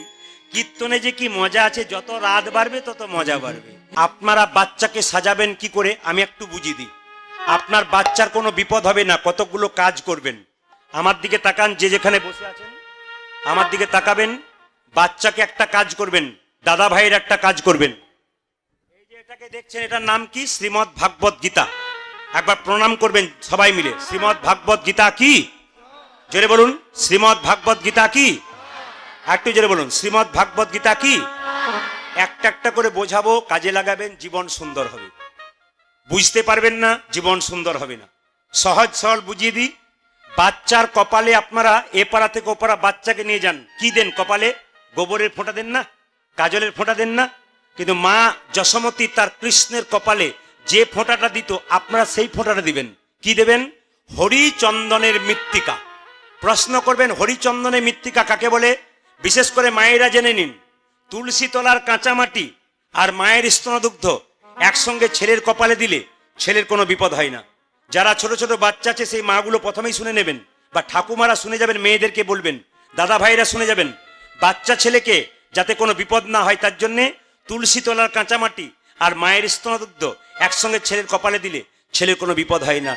কীর্তনে যে কি মজা আছে, যত রাত বাড়বে তত মজা বাড়বে। আপনারা বাচ্চাকে সাজাবেন কি করে আমি একটু বুঝিয়ে দিই। আপনার বাচ্চার কোনো বিপদ হবে না, কতগুলো কাজ করবেন। আমার দিকে তাকান, যে যেখানে বসে আছেন আমার দিকে তাকাবেন। বাচ্চাকে একটা কাজ করবেন, দাদা ভাইয়ের একটা কাজ করবেন। এই যে এটাকে দেখছেন, এটার নাম কি? শ্রীমদ্ ভাগবত গীতা। একবার প্রণাম করবেন সবাই মিলে। শ্রীমদ্ ভাগবত গীতা কি? জোরে বলুন। শ্রীমদ্ ভাগবত গীতা কি? একটু জোরে বলুন। শ্রীমদ্ ভাগবত গীতা কি? একটা একটা করে বোঝাবো, কাজে লাগাবেন, জীবন সুন্দর হবে। বুঝতে পারবেন না, জীবন সুন্দর হবে না। সহজ সরল বুঝিয়ে দিই। বাচ্চার কপালে আপনারা এ পাড়া থেকে ও পাড়া বাচ্চাকে নিয়ে যান, কি দেন কপালে? গোবরের ফোঁটা দেন না, কাজলের ফোঁটা দেন না? কিন্তু মা যশোমতী তার কৃষ্ণের কপালে যে ফোঁটাটা দিত, আপনারা সেই ফোঁটাটা দিবেন। কি দেবেন? হরিচন্দনের মৃত্তিকা। প্রশ্ন করবেন, হরিচন্দনের মৃত্তিকা কাকে বলে? বিশেষ করে মায়েরা জেনে নিন, তুলসী তলার কাঁচা মাটি আর মায়ের স্তনদুগ্ধ একসঙ্গে ছেলের কপালে দিলে ছেলের কোনো বিপদ হয় না। যারা ছোট ছোট বাচ্চা আছে সেই মাগুলো প্রথমেই শুনে নেবেন, বা ঠাকুমারা শুনে যাবেন, মেয়েদেরকে বলবেন, দাদা ভাইরা শুনে যাবেন। বাচ্চা ছেলেকে যাতে কোনো বিপদ না হয় তার জন্যে তুলসী তলার কাঁচা মাটি আর মায়ের স্তনদুগ্ধ একসঙ্গে ছেলের কপালে দিলে ছেলের কোনো বিপদ হয় না।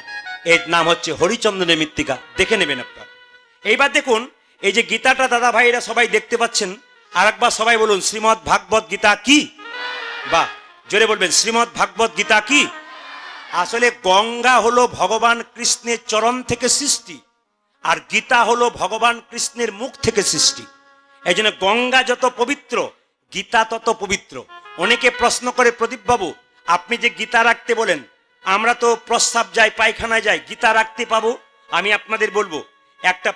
এর নাম হচ্ছে হরিচন্দনের মৃত্তিকা। দেখে নেবেন আপনার। এইবার দেখুন, এই যে গীতাটা দাদা ভাইরা সবাই দেখতে পাচ্ছেন, আর একবার সবাই বলুন, শ্রীমদ্ ভাগবত গীতা কি? বা জোরে বলবেন, শ্রীমদ্ ভাগবত গীতা কি? আসলে গঙ্গা হলো ভগবান কৃষ্ণের চরণ থেকে সৃষ্টি, আর গীতা হলো ভগবান কৃষ্ণের মুখ থেকে সৃষ্টি। এই জন্য গঙ্গা যত পবিত্র, গীতা তত পবিত্র। অনেকে প্রশ্ন করে, প্রদীপ বাবু আপনি যে গীতা রাখতে বলেন, আমরা তো প্রস্রাব যাই, পায়খানায় যাই, গীতা রাখতে পাবো? আমি আপনাদের বলবো, একটা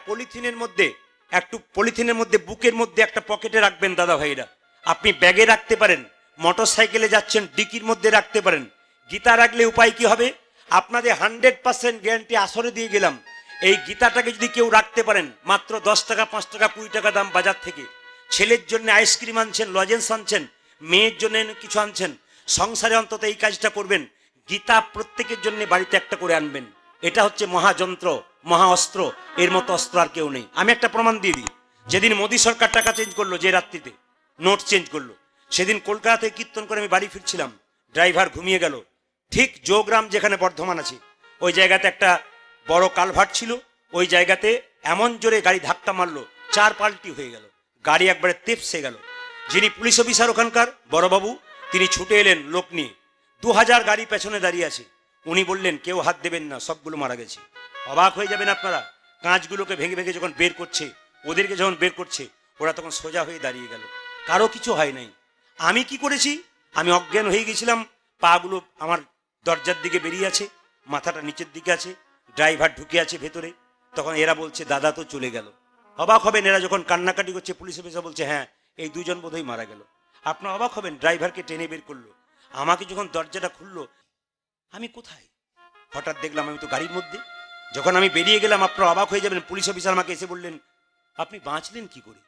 পলিথিনের মধ্যে বুকের মধ্যে একটা পকেটে রাখবেন দাদা ভাইরা। আপনি ব্যাগে রাখতে পারেন, মোটর সাইকেলে যাচ্ছেন ডিকির মধ্যে রাখতে পারেন। গীতা রাখলে উপায় কি হবে? আপনাদের 100% গ্যারান্টি আসরে দিয়ে গেলাম, এই গীতাটাকে যদি কেউ রাখতে পারেন, মাত্র 10 টাকা 5 টাকা 20 টাকা দাম বাজার থেকে, ছেলের জন্য আইসক্রিম আনছেন, লজেন্স আনছেন, মেয়ের জন্য কিছু আনছেন, সংসারে অন্তত এই কাজটা করবেন। গীতা প্রত্যেকের জন্য বাড়িতে একটা করে আনবেন। এটা হচ্ছে মহাযন্ত্র, মহা অস্ত্র, এর মতো অস্ত্র আর কেউ নেই। আমি একটা প্রমাণ দিয়ে দিই। যেদিন মোদী সরকার টাকা চেঞ্জ করলো, যে রাত্রিতে নোট চেঞ্জ করলো, সেদিন কলকাতা থেকে কীর্তন করে আমি বাড়ি ফিরছিলাম, ড্রাইভার ঘুমিয়ে গেল। ঠিক যোগগ্রাম যেখানে বর্ধমান আছে, ওই জায়গাতে একটা বড় কালভার্ট ছিল, ওই জায়গাতে এমন জোরে গাড়ি ধাক্কা মারলো, 4 পাল্টি হয়ে গেল, গাড়ি একবারে তেপসে গেল। যিনি পুলিশ অফিসার ওখানকার বড়বাবু, তিনি ছুটে এলেন লোক নিয়ে, 2000 গাড়ি পেছনে দাঁড়িয়ে আছে। উনি বললেন কেউ হাত দেবেন না, সবগুলো মারা গেছে। অবাক হয়ে যাবেন আপনারা, কাঁচগুলোকে ভেঙে ভেঙে যখন বের করছে, ওদেরকে যখন বের করছে, ওরা তখন সোজা হয়ে দাঁড়িয়ে গেল, কারো কিছু হয় নাই। আমি কি করেছি, আমি অজ্ঞান হয়ে গেছিলাম, পাগুলো আমার দরজার দিকে বেরিয়ে আছে, মাথাটা নিচের দিকে আছে, ড্রাইভার ঢুকে আছে ভেতরে। তখন এরা বলছে দাদা তো চলে গেল। অবাক হবেন, এরা যখন কান্নাকাটি করছে, পুলিশ অফিসার বলছে হ্যাঁ এই 2 জন বোধহয় মারা গেল। আপনার অবাক হবেন, ড্রাইভারকে টেনে বের করলো, আমাকে যখন দরজাটা খুললো, আমি কোথায়? হঠাৎ দেখলাম আমি তো গাড়ির মধ্যে। যখন আমি বেরিয়ে গেলাম, আপনারা অবাক হয়ে যাবেন, পুলিশ অফিসার আমাকে এসে বললেন আপনি বাঁচলেন কি করে?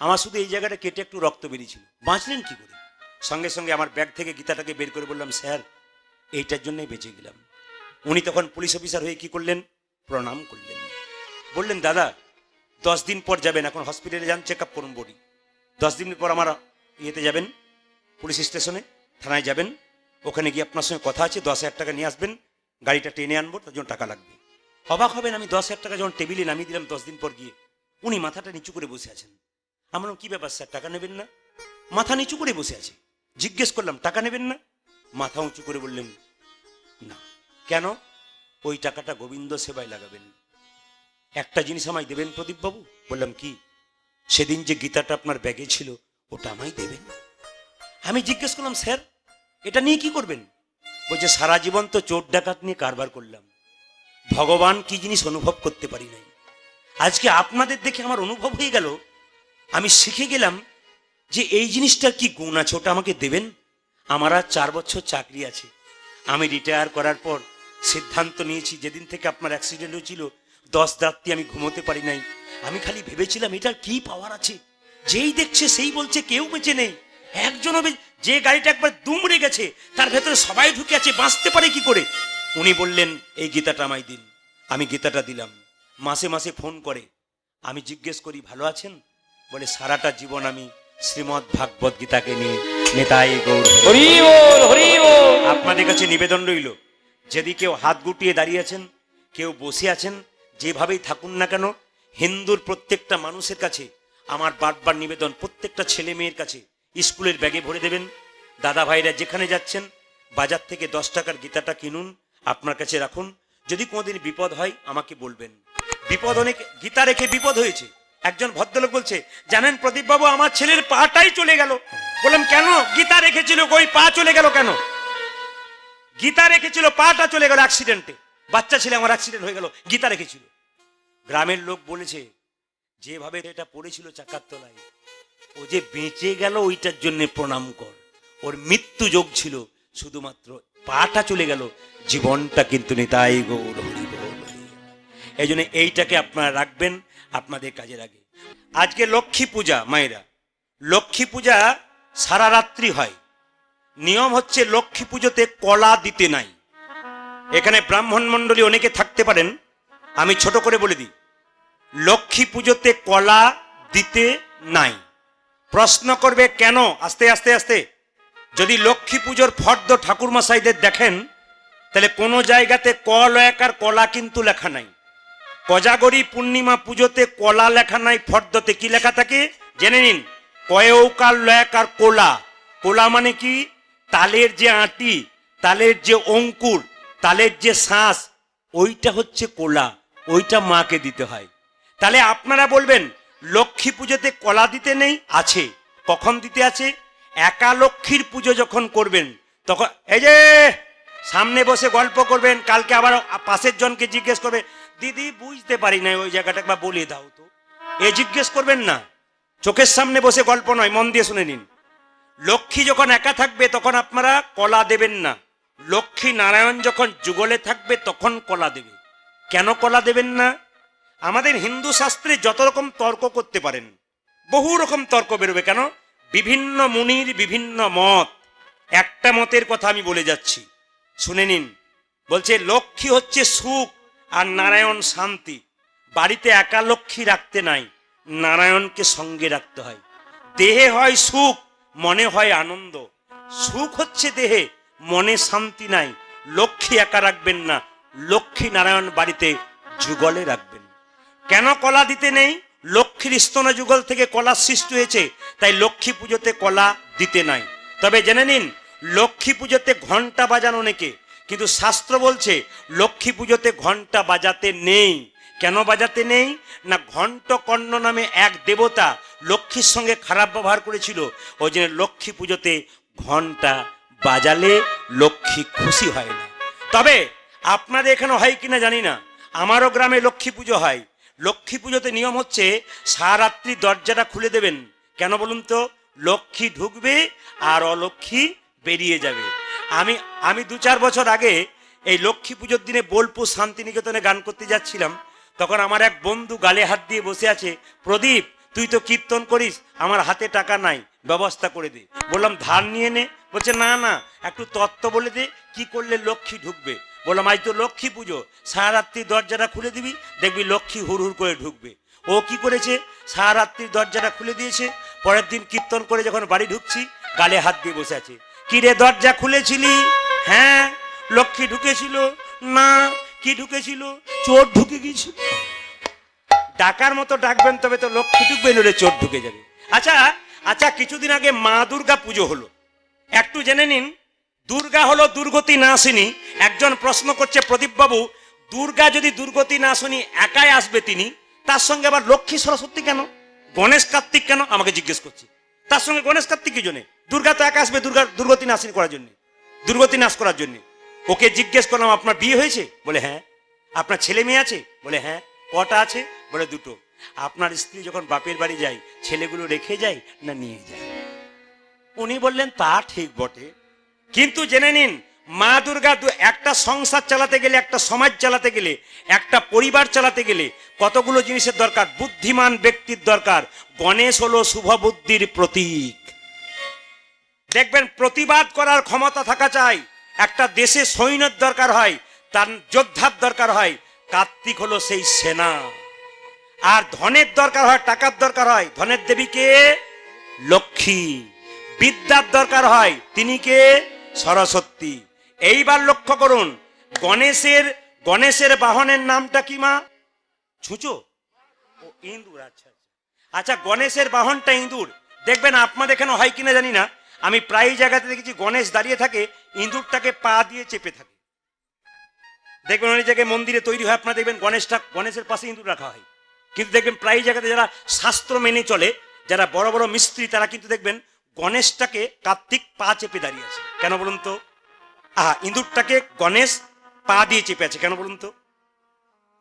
আমার শুধু এই জায়গাটা কেটে একটু রক্ত বেরিয়েছিল, বাঁচলেন কি করে? সঙ্গে সঙ্গে আমার ব্যাগ থেকে গীতাটাকে বের করে বললাম স্যার এইটার জন্যই বেঁচে গেলাম। উনি তখন পুলিশ অফিসার হয়ে কি করলেন, প্রণাম করলেন, বললেন দাদা 10 দিন পর যাবেন, এখন হসপিটালে যান, চেক আপ করুন বডি। 10 দিন পর আমার ইয়েতে যাবেন, পুলিশ স্টেশনে, থানায় যাবেন, ওখানে গিয়ে আপনার সঙ্গে কথা আছে, 10,000 টাকা নিয়ে আসবেন, গাড়িটা টেনে আনবো, তার জন্য টাকা লাগবে। অবাক হবেন, আমি 10,000 টাকা যখন টেবিলে নামিয়ে দিলাম 10 দিন পর গিয়ে, উনি মাথাটা নিচু করে বসে আছেন। আমার কি ব্যাপার স্যার, টাকা নেবেন না? মাথা নিচু করে বসে আছে। জিজ্ঞেস করলাম টাকা নেবেন না? মাথা উঁচু করে বললেন না। কেন? ওই টাকাটা গোবিন্দ সেবায় লাগাবেন। একটা জিনিস আমায় দেবেন প্রদীপবাবু। বললাম কি? সেদিন যে গীতাটা আপনার ব্যাগে ছিল ওটা আমায় দেবেন। আমি জিজ্ঞেস করলাম স্যার এটা নিয়ে কি করবেন? বলছে সারা জীবন তো চোর ডাকাত নিয়ে কারবার করলাম, ভগবান কি জিনিস অনুভব করতে পারি নাই। আজকে আপনাদের দেখে আমার অনুভব হয়ে গেল, আমি শিখে গেলাম যে এই জিনিসটার কি গুণ আছে, ওটা আমাকে দেবেন। আমার আর 4 বছর চাকরি আছে। আমি রিটায়ার করার পর সিদ্ধান্ত নিয়েছি, যেদিন থেকে আপনার অ্যাক্সিডেন্ট হয়েছিল 10 রাত্রি আমি ঘুমোতে পারি নাই। আমি খালি ভেবেছিলাম এটার কি পাওয়ার আছে, যেই দেখছে সেই বলছে কেউ বেঁচে নেই, একজনও যে গাড়িটা একবার দুমড়ে গেছে তার ভেতরে সবাই ঢুকে আছে, বাঁচতে পারে কি করে? উনি বললেন এই গীতাটা আমায় দিন। আমি গীতাটা দিলাম। মাসে মাসে ফোন করে, আমি জিজ্ঞেস করি ভালো আছেন? বলে সারাটা জীবন আমি শ্রীমদ্ ভাগবত গীতাকে নিয়ে নেতাই গৌর হরি বল, হরি বল। আপনাদের কাছে নিবেদন রইল, যদি কেউ হাত গুটিয়ে দাঁড়িয়ে আছেন, কেউ বসে আছেন, যেভাবেই থাকুন না কেন, হিন্দুর প্রত্যেকটা মানুষের কাছে আমার বারবার নিবেদন, প্রত্যেকটা ছেলে মেয়ের কাছে স্কুলের ব্যাগে ভরে দেবেন। দাদা ভাইরা যেখানে যাচ্ছেন বাজার থেকে 10 টাকার গীতাটা কিনুন, আপনার কাছে রাখুন। যদি কোনোদিন বিপদ হয় আমাকে বলবেন। বিপদ অনেক, গীতা রেখে বিপদ হয়েছে। একজন ভদ্রলোক বলছে জানেন প্রদীপ বাবু আমার ছেলের পাটাই চলে গেল। বললাম কেন? গীতা রেখেছিল, ওই পা চলে গেল কেন? গীতা রেখেছিল, পাটা চলে গেল অ্যাক্সিডেন্টে। বাচ্চা ছেলে আমার অ্যাক্সিডেন্ট হয়ে গেল, গীতা রেখেছিল। গ্রামের লোক বলেছে যেভাবে এটা পড়েছিল চাকার তলায়, ও যে বেঁচে গেল ওইটার জন্য প্রণাম কর। ওর মৃত্যু যোগ ছিল, শুধুমাত্র পাটা চলে গেল, জীবনটা কিন্তু নিতাই গৌর হরি বল। এই জন্য এইটাকে আপনারা রাখবেন আপনাদের কাজের আগে। আজকে লক্ষ্মী পূজা, মায়েরা লক্ষ্মী পূজা সারা রাত্রি হয়। নিয়ম হচ্ছে লক্ষ্মী পুজোতে কলা দিতে নাই। এখানে ব্রাহ্মণ মণ্ডলী অনেকে থাকতে পারেন, আমি ছোট করে বলে দিই, লক্ষ্মী পুজোতে কলা দিতে নাই। প্রশ্ন করবে কেন? আস্তে আস্তে আস্তে। যদি লক্ষ্মী পুজোর ফর্দ ঠাকুর মশাইদের দেখেন, তাহলে কোনো জায়গাতে ক লয়কার কলা কিন্তু লেখা নাই। কোজাগরী পূর্ণিমা পুজোতে কলা লেখা নাই, ফর্দতে কি লেখা থাকে জেনে নিন, কয়ৌকার লয়কার কোলা। কোলা মানে কি? তালের যে আঁটি, তালের যে অঙ্কুর, তালের যে শ্বাস, ওইটা হচ্ছে কোলা, ওইটা মাকে দিতে হয়। তাহলে আপনারা বলবেন লক্ষ্মী পুজোতে কলা দিতে নেই? আছে। কখন দিতে আছে? একা লক্ষ্মীর পুজো যখন করবেন তখন, এই যে সামনে বসে গল্প করবেন, কালকে আবার পাশের জনকে জিজ্ঞেস করবে দিদি বুঝতে পারি না ওই জায়গাটা একবার বলে দাও তো, এ জিজ্ঞেস করবেন না। চোখের সামনে বসে গল্প নয়, মন দিয়ে শুনে নিন। লক্ষ্মী যখন একা থাকবে তখন আপনারা কলা দেবেন না। লক্ষ্মী নারায়ণ যখন যুগলে থাকবে তখন কলা দেবে। কেন কলা দেবেন না? আমাদের হিন্দু শাস্ত্রে যত রকম তর্ক করতে পারেন, বহু রকম তর্ক বেরোবে, কেন? বিভিন্ন মুনির বিভিন্ন মত। একটা মতের কথা আমি বলে যাচ্ছি, শুনে নিন। বলছে লক্ষ্মী হচ্ছে সুখ আর নারায়ণ শান্তি। বাড়িতে একা লক্ষ্মী রাখতে নাই, নারায়ণকে সঙ্গে রাখতে হয়। দেহে হয় সুখ, মনে হয় আনন্দ। সুখ হচ্ছে দেহে, মনে শান্তি নাই। লক্ষ্মী একা রাখবেন না, লক্ষ্মী নারায়ণ বাড়িতে যুগলে রাখবেন। কেন কলা দিতে নেই? লক্ষ্মীর স্তন যুগল থেকে কলা সৃষ্টি হয়েছে, তাই লক্ষ্মী পুজোতে কলা দিতে নাই। তবে জেনে নিন, লক্ষ্মী পুজোতে ঘন্টা বাজানো অনেকে, কিন্তু শাস্ত্র বলছে লক্ষ্মী পুজোতে ঘন্টা বাজাতে নেই। কেন বাজাতে নেই? না, ঘণ্টকর্ণ নামে এক দেবতা লক্ষ্মীর সঙ্গে খারাপ ব্যবহার করেছিল, ওই জন্য লক্ষ্মী পুজোতে ঘন্টা বাজালে লক্ষ্মী খুশি হয় না। তবে আপনাদের এখানে হয় কিনা জানি না, আমারও গ্রামে লক্ষ্মী পুজো হয়। লক্ষ্মী পুজোতে নিয়ম হচ্ছে সারাত্রি দরজাটা খুলে দেবেন। কেন বলুন তো? লক্ষ্মী ঢুকবে আর অলক্ষ্মী বেরিয়ে যাবে। আমি 2-4 বছর আগে এই লক্ষ্মী পুজোর দিনে বোলপুর শান্তিনিকেতনে গান করতে যাচ্ছিলাম। তখন আমার এক বন্ধু গালে হাত দিয়ে বসে আছে, প্রদীপ তুই তো কীর্তন করিস, আমার হাতে টাকা নাই, ব্যবস্থা করে দে। বললাম ধার নিয়ে নে। বলছে না না, একটু তত্ত্ব বলে দে, কি করলে লক্ষ্মী ঢুকবে। বললাম আজ তো লক্ষ্মী পুজো, সারারাত্রি দরজাটা খুলে দিবি, দেখবি লক্ষ্মী হুড় হুড় করে ঢুকবে। ও কি করেছে, সারারাত্রির দরজাটা খুলে দিয়েছে। পরের দিন কীর্তন করে যখন বাড়ি ঢুকছি, গালে হাত দিয়ে বসে আছে। কি রে, দরজা খুলেছিলি? হ্যাঁ। লক্ষ্মী ঢুকেছিল? না। কি ঢুকেছিল? চোর ঢুকে গিয়েছিল। ডাকার মতো ডাকবেন, তবে তো লক্ষ্মী ঢুকবে, নইলে চোর ঢুকে যাবে। আচ্ছা, কিছুদিন আগে মা দুর্গা পুজো হলো, একটু জেনে নিন। দুর্গা হলো দুর্গতি নাশিনী। একজন প্রশ্ন করছে, প্রদীপ বাবু দুর্গা যদি দুর্গতি নাশিনী একাই আসবে তিনি, তার সঙ্গে আবার লক্ষ্মী সরস্বতী কেন, গণেশ কার্তিক কেন, আমাকে জিজ্ঞেস করছে। তার সঙ্গে গণেশ কার্তিক কি জন্য? দুর্গা তো একা আসবে দুর্গতি নাশিনী করার জন্য, দুর্গতি নাশ করার জন্য। ওকে জিজ্ঞেস করলাম আপনার বিয়ে হয়েছে? বলে হ্যাঁ। আপনার ছেলে মেয়ে আছে? বলে হ্যাঁ। কটা আছে? বলে 2টো। আপনার স্ত্রী যখন বাপের বাড়ি যায়, ছেলেগুলো রেখে যায় না নিয়ে যায়? উনি বললেন তা ঠিক বটে, কিন্তু জেনে নিন মা দুর্গা একটা সংসার চালাতে গেলে, একটা সমাজ চালাতে গেলে, একটা পরিবার চালাতে গেলে কতগুলো জিনিসের দরকার। বুদ্ধিমান ব্যক্তির দরকার। গণেশ হলো শুভ বুদ্ধির প্রতীক। দেখবেন প্রতিবাদ করার ক্ষমতা থাকা চাই। একটা দেশে সৈন্যের দরকার হয়, তার যোদ্ধার দরকার হয়। কার্তিক হলো সেই সেনা। আর ধনের দরকার হয়, টাকার দরকার হয়, ধনের দেবীকে লক্ষ্মী। বিদ্যার দরকার হয়, তিনি কে? সরস্বতী। এইবার লক্ষ্য করুন, গণেশের বাহনের নামটা কি মা? ছুঁচো? ও ইঁদুর। আচ্ছা, গণেশের বাহনটা ইঁদুর। দেখবেন আপনাদের এখানে হয় কিনা জানি না, আমি প্রায় জায়গাতে দেখেছি গণেশ দাঁড়িয়ে থাকে, ইঁদুরটাকে পা দিয়ে চেপে থাকে। দেখবেন অনেক জায়গায় মন্দিরে তৈরি হয়, আপনারা দেখবেন গণেশের পাশে ইঁদুর রাখা হয়। কিন্তু দেখবেন প্রায় জায়গাতে যারা শাস্ত্র মেনে চলে, যারা বড় বড় মিস্ত্রি, তারা কিন্তু দেখবেন গণেশটাকে কার্তিক পা চেপে দাঁড়িয়ে আছে। কেন বলুন তো? ইঁদুরটাকে গণেশ পা দিয়ে চেপে আছে, কেন বলুন তো?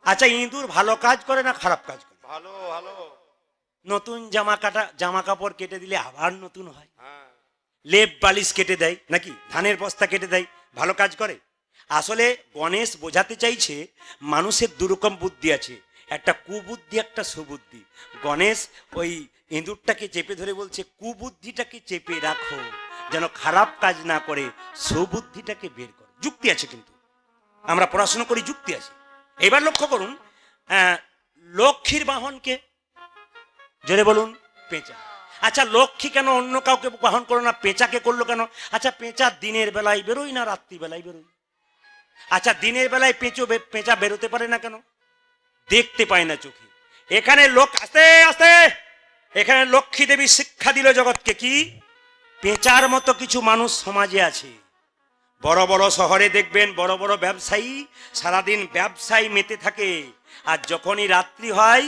আচ্ছা, ইঁদুর ভালো কাজ করে না খারাপ কাজ করে? ভালো ভালো। নতুন জামা কাপড় কেটে দিলে আবার নতুন হয়। লেপ বালিশ কেটে দেয়, নাকি ধানের বস্তা কেটে দেয়, ভালো কাজ করে? আসলে গণেশ বোঝাতে চাইছে মানুষের দুরকম বুদ্ধি আছে, একটা কুবুদ্ধি, একটা সুবুদ্ধি। গণেশ ওই ইঁদুরটাকে চেপে ধরে বলছে কুবুদ্ধিটাকে চেপে রাখো, যেন খারাপ কাজ না করে, সুবুদ্ধিটাকে বের করো। যুক্তি আছে, কিন্তু আমরা পড়াশোনা করি, যুক্তি আছে। এবার লক্ষ্য করুন, লক্ষ্মীর বাহনকে জোরে বলুন? পেঁচা। আচ্ছা, লক্ষ্মী কেন অন্য কাউকে বাহন করলো না, পেঁচাকে করলো কেন? আচ্ছা, পেঁচা দিনের বেলায় বেরোয় না রাত্রি বেলায় বেরোয়? আচ্ছা, দিনের বেলায় পেঁচা বেরোতে পারে না কেন? দেখতে পায় না চোখে। এখানে এখানে লক্ষ্মী দেবী শিক্ষা দিল জগৎকে, কি পেঁচার মতো কিছু মানুষ সমাজে আছে। বড় বড় শহরে দেখবেন বড় বড় ব্যবসায়ী সারাদিন ব্যবসায় মেতে থাকে, আর যখনই রাত্রি হয়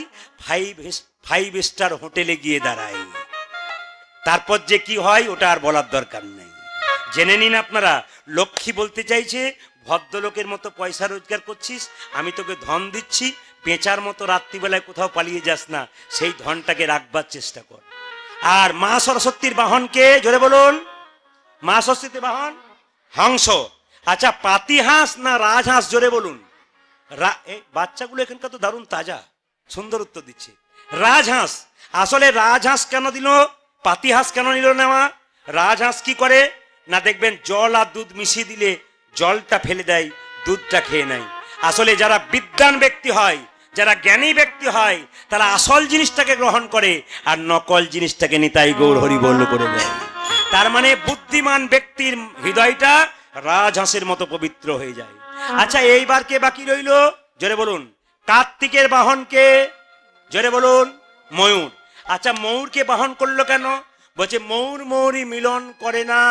5 স্টার হোটেলে গিয়ে দাঁড়ায়। তারপর যে কি হয় ওটা আর বলার দরকার নেই, জেনে নিন আপনারা। লক্ষ্মী বলতে চাইছে ভদ্রলোকের মতো পয়সা রোজগার করছিস, আমি তোকে ধন দিচ্ছি, পেঁচার মতো রাত্রিবেলায় কোথাও পালিয়ে যাস না, সেই ধনটাকে রাখবার চেষ্টা কর। আর মা সরস্বতীর বাহনকে জোরে বলুন? মা সরস্বতীর বাহন হংস। আচ্ছা, পাতি হাঁস না রাজহাঁস? জোরে বলুন? এই বাচ্চাগুলো এখানকার তো দারুণ তাজা, সুন্দর উত্তর দিচ্ছে। রাজহাঁস, আসলে রাজহাঁস কেন দিল, পাতিহাঁস কেন নিল নেওয়া? রাজহাঁস কি করে না, দেখবেন জল আর দুধ মিশিয়ে দিলে জলটা ফেলে দেয়, দুধটা খেয়ে নেয়। আসলে যারা বিদ্বান ব্যক্তি হয়, যারা জ্ঞানী ব্যক্তি হয়, তারা আসল জিনিসটাকে গ্রহণ করে আর নকল জিনিসটাকে নিতাই গৌর হরি বল করে দেয়। তার মানে বুদ্ধিমান ব্যক্তির হৃদয়টা রাজহাঁসের মতো পবিত্র হয়ে যায়। আচ্ছা, এইবার কে বাকি রইল? জোরে বলুন। কার্তিকের বাহনকে, জোরে বলুন। ময়ূর। আচ্ছা, ময়ূরকে বাহন করলো কেন? বলছে ময়ূর ময়ূরী মিলন করে না,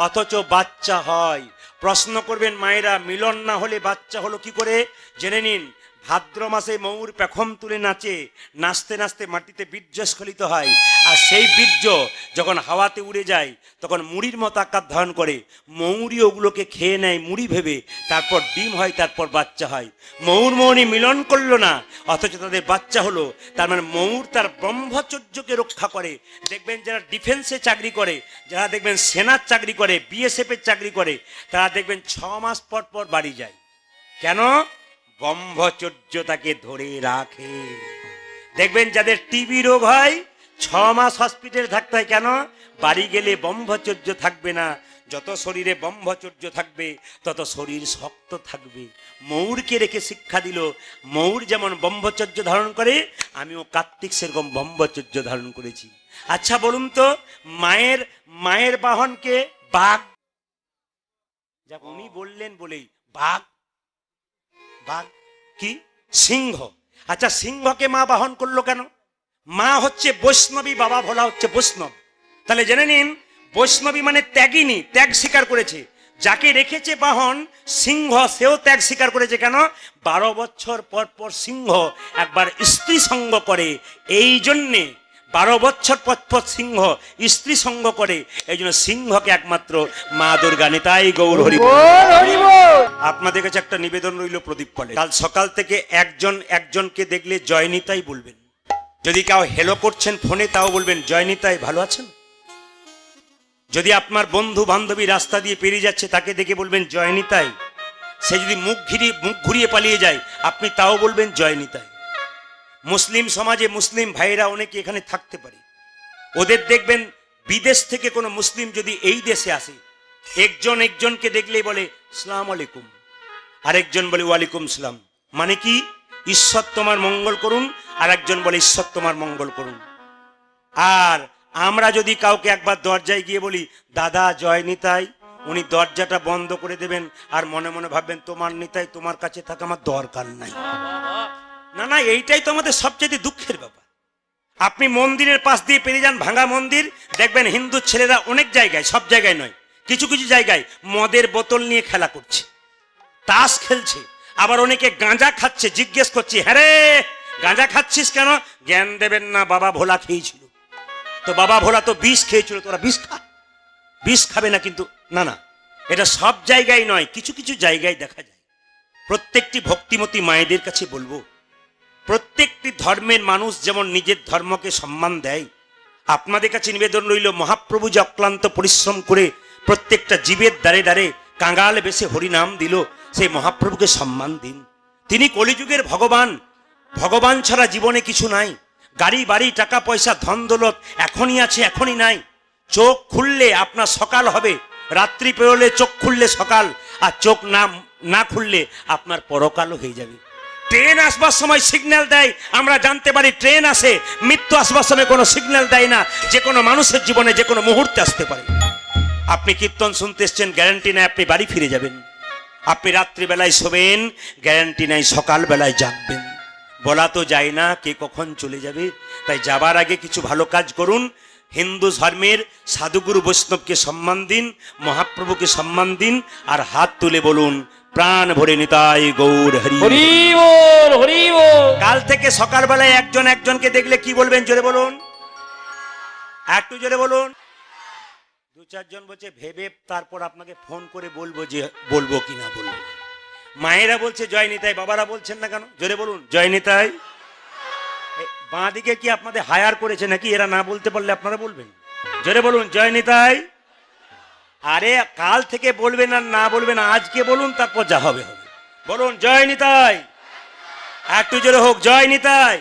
অথচ বাচ্চা হয়। প্রশ্ন করবেন মায়েরা, মিলন না হলে বাচ্চা হলো কি করে? জেনে নিন। ভাদ্র মাসে ময়ূর পেখম তুলে নাচে, নাচতে নাচতে মাটিতে বীর্য স্খলিত হয়, আর সেই বীর্য যখন হাওয়াতে উড়ে যায় তখন মুড়ির মতো আকার ধারণ করে। ময়ূরী ওগুলোকে খেয়ে নেয় মুড়ি ভেবে, তারপর ডিম হয়, তারপর বাচ্চা হয়। ময়ূর ময়ূরী মিলন করলো না, অথচ তাদের বাচ্চা হলো। তার মানে ময়ূর তার ব্রহ্মচর্যকে রক্ষা করে। দেখবেন যারা ডিফেন্সে চাকরি করে, যারা দেখবেন সেনার চাকরি করে, বিএসএফ এর চাকরি করে, তারা দেখবেন 6 মাস পর পর বাড়ি যায়। কেন? ব্রহ্মচর্য তাকে ধরে রাখে। দেখবেন যাদের টিবি রোগ হয় 6 মাস হসপিটালে থাকতে হয়। কেন? বাড়ি গেলে ব্রহ্মচর্য থাকবে না। যত শরীরে ব্রহ্মচর্য থাকবে তত শরীর শক্ত থাকবে। ময়ূরকে রেখে শিক্ষা দিল, ময়ূর যেমন ব্রহ্মচর্য ধারণ করে, আমিও কার্তিক সেরকম ব্রহ্মচর্য ধারণ করেছি। আচ্ছা বলুন তো, মায়ের বাহনকে? বাঘ। যা উনি বললেন বলেই বাঘ। বাঘ কি? সিংহ। আচ্ছা, সিংহকে মা বাহন করলো কেন? মা হচ্ছে বৈষ্ণবী, বাবা ভোলা হচ্ছে বৈষ্ণব। তাহলে জেনে নিন, বৈষ্ণবী মানে ত্যাগিনী, ত্যাগ স্বীকার করেছে। যাকে রেখেছে বাহন সিংহ, সেও ত্যাগ স্বীকার করেছে। কেন? 12 বছর পর পর সিংহ একবার স্ত্রী সঙ্গ করে, এই জন্যে 12 বছর পর পর সিংহ স্ত্রী সঙ্গ করে, এই জন্য সিংহকে একমাত্র মা দুর্গা নিতাই গৌর হরি। আপনাদের কাছে একটা নিবেদন রইল প্রদীপ কলে, কাল সকাল থেকে একজনকে দেখলে জয় নিতাই বলবেন। যদি কেউ হেলো করছেন ফোনে, তাও বলবেন জয় নিতাই, ভালো আছেন। যদি আপনার বন্ধু বান্ধবী রাস্তা দিয়ে পেরিয়ে যাচ্ছে, তাকে দেখে বলবেন জয় নিতাই। সে যদি মুখ ঘুরিয়ে পালিয়ে যায়, আপনি তাও বলবেন জয় নিতাই। মুসলিম সমাজে মুসলিম ভাইরা অনেকে এখানে থাকতে পারে, ওদের দেখবেন বিদেশ থেকে কোনো মুসলিম যদি এই দেশে আসে, একজনকে দেখলেই বলে আসসালামু আলাইকুম, আরেকজন বলে ওয়ালাইকুম সালাম। মানে কি? ঈশ্বর তোমার মঙ্গল করুন, আর একজন বলে ঈশ্বর তোমার মঙ্গল করুন। আর আমরা যদি কাউকে একবার দরজায় গিয়ে বলি দাদা জয় নিতাই, উনি দরজাটা বন্ধ করে দেবেন আর মনে মনে ভাববেন তোমার নিতাই, তোমার কাছে থাকা আমার দরকার নাই। না না, এইটাই তো আমাদের সবচেয়ে দুঃখের ব্যাপার। আপনি মন্দিরের পাশ দিয়ে পেরিয়ে যান, ভাঙা মন্দির, দেখবেন হিন্দু ছেলেরা অনেক জায়গায়, সব জায়গায় নয়, কিছু কিছু জায়গায় মদের বোতল নিয়ে খেলা করছে, তাস খেলছে, আবার অনেকে গাঁজা খাচ্ছে। জিজ্ঞেস করছি, হ্যাঁ রে গাঁজা খাচ্ছিস কেন? জ্ঞান দেবেন না, বাবা ভোলা খেয়েছিল। তো বাবা ভোলা তো বিষ খেয়েছিল, তোরা বিষ খা। বিষ খাবে না, কিন্তু না না, এটা সব জায়গায় নয়, কিছু কিছু জায়গায় দেখা যায়। প্রত্যেকটি ভক্তিমতী মায়েদের কাছে বলবো, প্রত্যেকটি ধর্মের মানুষ যেমন নিজের ধর্মকে সম্মান দেয়, আপনাদের কাছে নিবেদন রইল, মহাপ্রভু যে অক্লান্ত পরিশ্রম করে প্রত্যেকটা জীবের দ্বারে দ্বারে কাঙাল বেশে হরিনাম দিল, সেই মহাপ্রভুকে সম্মান দিন। তিনি কলিযুগের ভগবান। ভগবান ছাড়া জীবনে কিছু নাই। গাড়ি বাড়ি টাকা পয়সা ধন দৌলত এখনই আছে, এখনই নাই। চোখ খুললে আপনার সকাল হবে, রাত্রি পেরোলে চোখ খুললে সকাল, আর চোখ না খুললে আপনার পরকালও হয়ে যাবে। ট্রেন আসবার সময় সিগন্যাল দেয়, আমরা জানতে পারি ট্রেন আসে। মৃত্যু আসবার সময় কোনো সিগন্যাল দেয় না, যে কোনো মানুষের জীবনে যে কোনো মুহূর্তে আসতে পারে। আপনি কীর্তন শুনতে এসছেন, গ্যারান্টি নাই আপনি বাড়ি ফিরে যাবেন। আপনি রাত্রিবেলায় শোবেন, গ্যারান্টি নাই সকালবেলায় জাগবেন। বলা তো যায় না কে কখন চলে যাবে, তাই যাবার আগে কিছু ভালো কাজ করুন। হিন্দু ধর্মের সাধুগুরু বৈষ্ণবকে সম্মান দিন, মহাপ্রভুকে সম্মান দিন, আর হাত তুলে বলুন প্রাণ ভরে নিতাই গৌর হরি হরি বল, হরি বল। কাল থেকে সকালবেলায় একজনকে দেখলে কি বলবেন? জোরে বলুন, একটু জোরে বলুন। 2-4 জন বলছে ভেবে তারপর আপনাকে ফোন করে বলবো, যে বলবো কিনা বলবো। মায়েরা বলছে জয় নিতাই, বাবারা বলছেন না কেন? জোরে বলুন জয় নিতাই। বাঁ দিকে কি আপনাদের হায়ার করেছে নাকি? এরা না বলতে পারলে আপনারা বলবেন। জোরে বলুন জয় নিতাই। আরে কাল থেকে বলবেন আর না বলবেন, আজকে বলুন, তারপর যা হবে হবে। বলুন জয় নিতাই, একটু জোরে হোক, জয় নিতাই।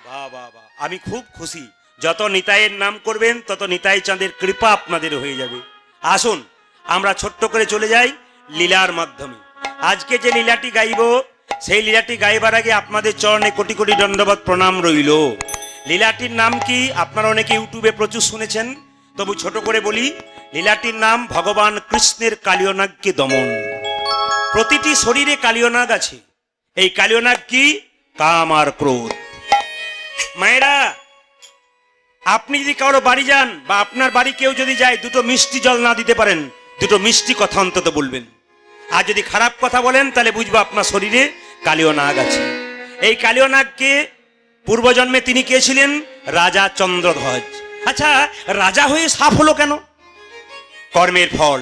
বাহ বাহ বাহ, আমি খুব খুশি। যত নিতাইয়ের নাম করবেন তত নিতাই চাঁদের কৃপা আপনাদের হয়ে যাবে। আসুন আমরা ছোট্ট করে চলে যাই লীলার মাধ্যমে। আজকে যে লীলাটি গাইব সেই লীলাটি গাইবার আগে আপনাদের চরণে কোটি কোটি দণ্ডবত প্রণাম রইল। লীলাটির নাম কি আপনারা অনেকে ইউটিউবে প্রচুর শুনেছেন, তবু ছোট করে বলি। লীলাটির নাম ভগবান কৃষ্ণের কালিয়নাগকে দমন। প্রতিটি শরীরে কালিয়নাগ আছে। এই কালিয়নাগ কি? কাম আর ক্রোধ। মায়েরা, আপনি যদি কারো বাড়ি যান বা আপনার বাড়ি কেউ যদি যায়, দুটো মিষ্টি জল না দিতে পারেন, দুটো মিষ্টি কথা অন্তত বলবেন। আর যদি খারাপ কথা বলেন তাহলে বুঝবো আপনার শরীরে কালিয়নাগ আছে। এই কালিয়নাগকে পূর্বজন্মে তিনি কে ছিলেন? রাজা চন্দ্রধ্বজ। আচ্ছা, রাজা হয়ে সাপ হলো কেন? কর্মের ফল।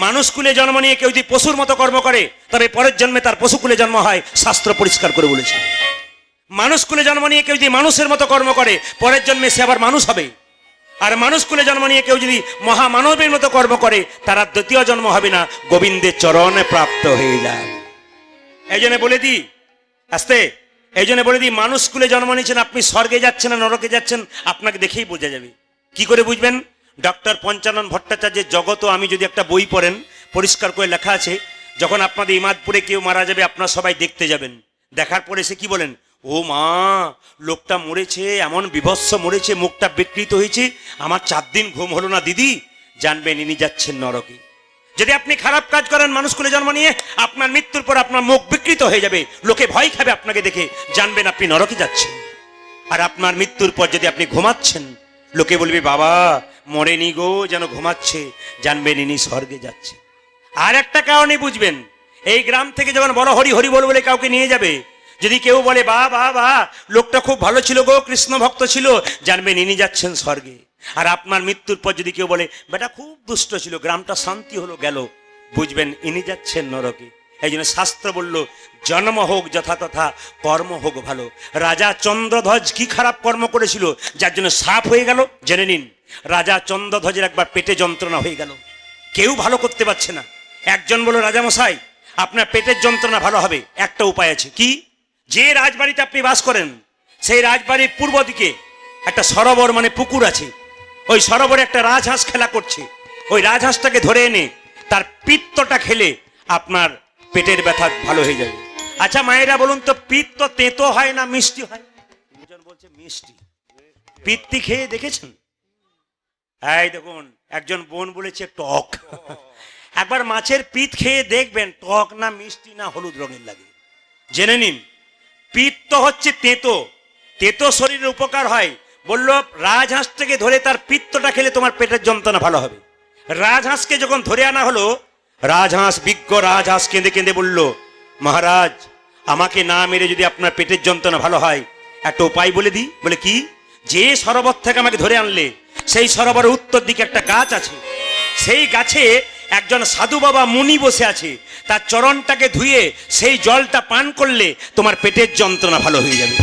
মানুষকুলে জন্ম নিয়ে কেউ যদি পশুর মতো কর্ম করে তবে পরের জন্মে তার পশুকুলে জন্ম হয়, শাস্ত্র পরিষ্কার করে বলেছে। মানুষকুলে জন্ম নিয়ে কেউ যদি মানুষের মতো কর্ম করে পরের জন্মে সে আবার মানুষ হবে। আর মানুষকুলে জন্ম নিয়ে কেউ যদি মহামানবের মতো কর্ম করে তারা দ্বিতীয় জন্ম হবে না, গোবিন্দের চরণে প্রাপ্ত হয়ে যায়। এই জন্য বলে দিই আস্তে, এই জন্য বলে দিই, মানুষকুলে জন্ম নিয়েছেন আপনি, স্বর্গে যাচ্ছেন না নরকে যাচ্ছেন আপনাকে দেখেই বোঝা যাবে। কি করে বুঝবেন? ডক্টর পঞ্চানন ভট্টাচার্যের জগত আমি যদি একটা বই পড়েন, পরিষ্কার করে লেখা আছে, যখন আপনাদের ইমাদপুরে কেউ মারা যাবে আপনারা সবাই দেখতে যাবেন। দেখার পরে সে কি বলেন? ও মা, লোকটা মরেছে, এমন বিভৎস মরেছে, মুখটা বিকৃত হয়েছে, আমার 4 দিন ঘুম হলো না দিদি। জানবেন ইনি যাচ্ছেন নরকে। যদি আপনি খারাপ কাজ করেন মানুষকুলে জন্ম নিয়ে, আপনার মৃত্যুর পর আপনার মুখ বিকৃত হয়ে যাবে, লোকে ভয় খাবে আপনাকে দেখে, জানবেন আপনি নরকে যাচ্ছেন। আর আপনার মৃত্যুর পর যদি আপনি ঘুমাচ্ছেন, লোকে বলবে বাবা মরেনি গো, যেন ঘুমাচ্ছে, জানবেন ইনি স্বর্গে যাচ্ছে। আর একটা কারণে বুঝবেন, এই গ্রাম থেকে যখন বড় হরি হরি বল বলে কাউকে নিয়ে যাবে, যদি কেউ বলে বা বা বা লোকটা খুব ভালো ছিল গো, কৃষ্ণ ভক্ত ছিল, জানবেন ইনি যাচ্ছেন স্বর্গে। আর আপনার মৃত্যুর পর যদি কেউ বলে বেটা খুব দুষ্ট ছিল, গ্রামটা শান্তি হলো গেল, বুঝবেন ইনি যাচ্ছেন নরকে। এই জন্য শাস্ত্র বলল জন্ম হোক যথা তথা, কর্ম হোক ভালো। রাজা চন্দ্রধ্বজ কি খারাপ কর্ম করেছিল যার জন্য সাপ হয়ে গেল? জেনে নিন, রাজা চন্দ্রধ্বজের একবার পেটে যন্ত্রণা হয়ে গেল, কেউ ভালো করতে পারছে না। একজন বলল রাজামশাই আপনার পেটের যন্ত্রণা ভালো হবে, একটা উপায় আছে। কি? যে রাজবাড়িতে আপনি বাস করেন সেই রাজবাড়ির পূর্ব দিকে একটা সরোবর মানে পুকুর আছে। ওই সরোবরে একটা রাজহাঁস খেলা করছে, ওই রাজহাঁসটাকে ধরে এনে তার পিত্তটা খেলে আপনার পেটের ব্যথা ভালো হয়ে যাবে। আচ্ছা মায়েরা বলুন তো, পিত্ত তেতো হয় না মিষ্টি হয়? দুজন বলছে মিষ্টি। পিত্তি খেয়ে দেখেছেন? এই দেখুন, একজন বোন বলেছে টক। একবার মাছের পিত খেয়ে দেখবেন টক না মিষ্টি না হলুদ রঙের লাগে। জেনে নিন, পিত্ত হচ্ছে তেতো, তেতো শরীরের উপকার হয়। বলল রাজহাঁসটাকে ধরে তার পিত্তটা খেলে তোমার পেটের যন্ত্রণা ভালো হবে। রাজহাঁসকে যখন ধরে আনা হলো, রাজহাঁস, বিজ্ঞ রাজহাঁস কেঁদে কেঁদে বলল মহারাজ আমাকে না মেরে যদি আপনার পেটের যন্ত্রণা ভালো হয় একটা উপায় বলে দিই। বলে কি? যে সরোবর থেকে আমাকে ধরে আনলে সেই সরোবরের উত্তর দিকে একটা গাছ আছে, সেই গাছে একজন সাধু বাবা মুনি বসে আছে, তার চরণটাকে ধুয়ে সেই জলটা পান করলে তোমার পেটের যন্ত্রণা ভালো হয়ে যাবে।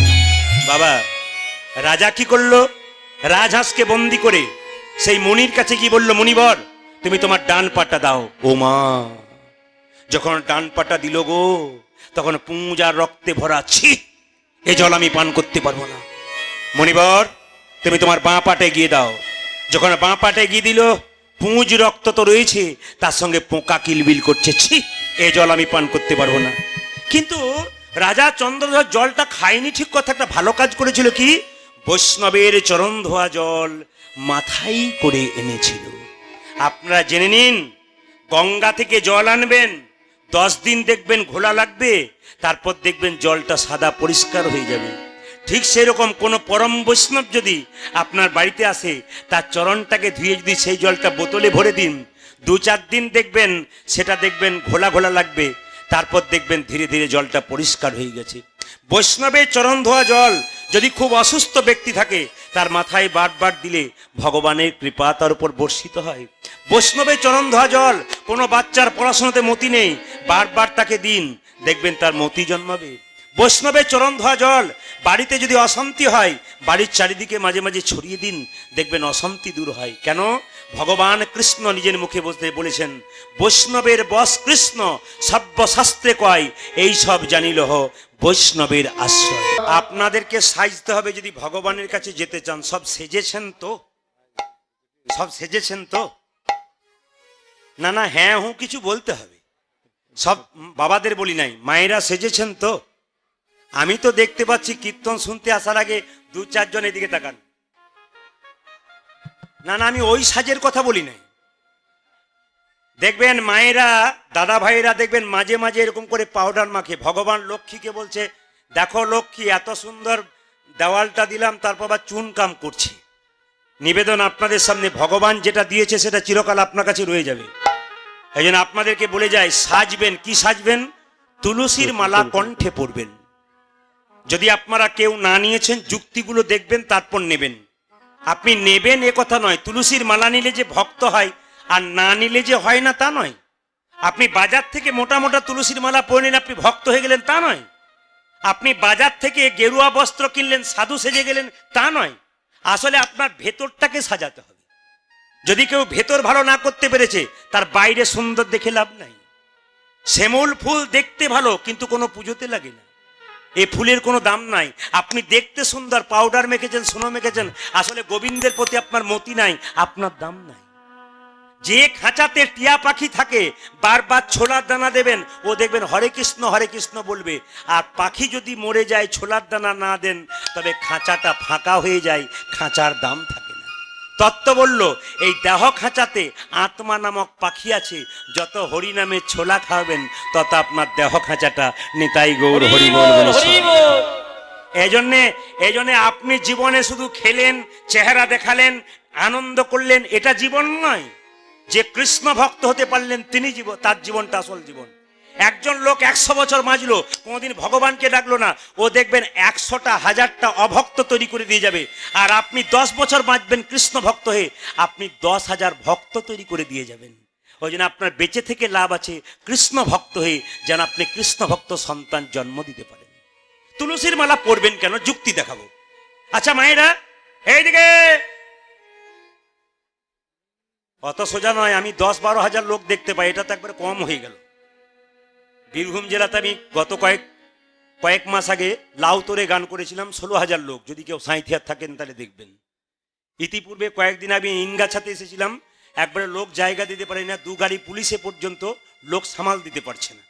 বাবা, রাজা কি করলো? রাজহাঁসকে বন্দি করে সেই মুনির কাছে গিয়ে বলল মুনিবর তুমি তোমার ডান পাটা দাও। ও মা, যখন ডান পাটা দিল গো, তখন পুঁজ আর রক্তে ভরা, ছি এ জল আমি পান করতে পারবো না। মনিবর তুমি তোমার বাঁ পাটে গিয়ে দাও। যখন বাঁ পাটে গিয়ে দিল, পুঁজ রক্ত তো রয়েছে, তার সঙ্গে পোকা কিলবিল করছে, ছি এ জল আমি পান করতে পারবো না। কিন্তু রাজা চন্দ্রধ্বজ জলটা খায়নি ঠিক কথা, একটা ভালো কাজ করেছিল। কি? বৈষ্ণবের চরণ ধোয়া জল মাথায় করে এনেছিল। আপনারা জেনে নিন, গঙ্গা থেকে জল আনবেন, 10 দিন দেখবেন ঘোলা লাগবে, তারপর দেখবেন জলটা সাদা পরিষ্কার হয়ে যাবে। ঠিক সেরকম কোন পরম বৈষ্ণব যদি আপনার বাড়িতে আসে, তার চরণটাকে ধুয়ে যদি সেই জলটা বোতলে ভরে দিন, 2-4 দিন দেখবেন সেটা দেখবেন ঘোলা ঘোলা লাগবে, তারপর দেখবেন ধীরে ধীরে জলটা পরিষ্কার হয়ে গেছে। বৈষ্ণবের চরণ ধোয়া জল যদি খুব অসুস্থ ব্যক্তি থাকে, তার মাথায় বারবার দিলে ভগবানের কৃপা তার উপর বর্ষিত হয়। বৈষ্ণবের চরণ ধোয়া জল, কোনো বাচ্চার পড়াশোনাতে মতি নেই, বারবার তাকে দিন, দেখবেন তার মতি জন্মাবে। বৈষ্ণবের চরণ ধোয়া জল বাড়িতে যদি অশান্তি হয়, বাড়ির চারিদিকে মাঝে মাঝে ছড়িয়ে দিন, দেখবেন অশান্তি দূর হয়। কেন? ভগবান কৃষ্ণ নিজের মুখে বলতে বলেছেন, বৈষ্ণবের বশ কৃষ্ণ সর্বশাস্ত্রে কয়, এই সব জানিল বৈষ্ণবের আশ্রয়। আপনাদেরকে সাজতে হবে যদি ভগবানের কাছে যেতে চান। সব সেজেছেন তো? সব সেজেছেন তো? না না, হ্যাঁ হুঁ কিছু বলতে হবে। সব বাবাদের বলি নাই, মায়েরা সেজেছেন তো? আমি তো দেখতে পাচ্ছি কীর্তন শুনতে আসার আগে 2-4 জন এদিকে তাকান। না না, আমি ওই সাজের কথা বলি নাই। দেখবেন মায়েরা, দাদা ভাইয়েরা দেখবেন মাঝে মাঝে এরকম করে পাউডার মাখে। ভগবান লক্ষ্মীকে বলছে, দেখো লক্ষ্মী, এত সুন্দর দেওয়ালটা দিলাম, তারপর আবার চুন কাম করছি। নিবেদন আপনাদের সামনে, ভগবান যেটা দিয়েছে সেটা চিরকাল আপনার কাছে রয়ে যাবে। এই জন্য আপনাদেরকে বলে যায়, সাজবেন। কি সাজবেন? তুলসীর মালা কণ্ঠে পরবেন। যদি আপনারা কেউ না নিয়েছেন, যুক্তিগুলো দেখবেন, তারপর নেবেন। আপনি নেবেন এ কথা নয়। তুলসীর মালা নিলে যে ভক্ত হয় আর না নিলে যে হয় না তা নয়। আপনি বাজার থেকে মোটা মোটা তুলসীর মালা পরে নিন, আপনি ভক্ত হয়ে গেলেন তা নয়। আপনি বাজার থেকে গেরুয়া বস্ত্র কিনলেন, সাধু সেজে গেলেন তা নয়। আসলে আপনার ভেতরটাকে সাজাতে হবে। যদি কেউ ভেতর ভালো না করতে পেরেছে, তার বাইরে সুন্দর দেখে লাভ নাই। শ্যামল ফুল দেখতে ভালো, কিন্তু কোনো পুজোতে লাগে না। এই ফুলের কোনো দাম নাই। আপনি দেখতে সুন্দর, পাউডার মেখেছেন, সোনা মেখেছেন, আসলে গোবিন্দের প্রতি আপনার মতি নাই, আপনার দাম নাই। যে খাঁচাতে টিয়া পাখি থাকে, বারবার ছোলার দানা দেবেন, ও দেখবেন হরে কৃষ্ণ বলবে। আর পাখি যদি মরে যায়, ছোলার দানা না দেন, তবে খাঁচাটা ফাঁকা হয়ে যায়, খাঁচার দাম থাকে না। তত্ত্ব বলল, এই দেহ খাঁচাতে আত্মা নামক পাখি আছে, যত হরি নামে ছোলা খাওয়াবেন, তত আপনার দেহ খাঁচাটা নিতাই গৌর হরি বল বলে। এই জন্যে আপনি জীবনে শুধু খেলেন, চেহারা দেখালেন, আনন্দ করলেন, এটা জীবন নয়। যে কৃষ্ণ ভক্ত হতে পারলেন তিনি তার জীবনটা আসল জীবন। একজন লোক 100 বছর বাঁচলো, কোনোদিন ভগবানকে ডাকলো না, ও দেখবেন 100টা 1000টা অভক্ত তৈরি করে দিয়ে যাবে। আর আপনি 10 বছর বাঁচবেন কৃষ্ণ ভক্ত হয়ে, আপনি 10,000 ভক্ত তৈরি করে দিয়ে যাবেন। ওই জন্য আপনার বেঁচে থেকে লাভ আছে কৃষ্ণ ভক্ত হয়ে, যেন আপনি কৃষ্ণ ভক্ত সন্তান জন্ম দিতে পারেন। তুলসীর মালা পরবেন কেন? যুক্তি দেখাবো। আচ্ছা মায়েরা, এইদিকে। অত সোজা নয়, আমি 10-12 হাজার লোক দেখতে পাই, এটা তো একবারে কম হয়ে গেল। বীরভূম জেলাতে আমি গত কয়েক মাস আগে লাউতরে গান করেছিলাম, 16,000 লোক। যদি কেউ সাঁইথিয়ার থাকেন তাহলে দেখবেন। ইতিপূর্বে কয়েকদিন আমি ইনগাছাতে এসেছিলাম, একবারে লোক জায়গা দিতে পারে না, 2 গাড়ি পুলিশে পর্যন্ত লোক সামাল দিতে পারছে না।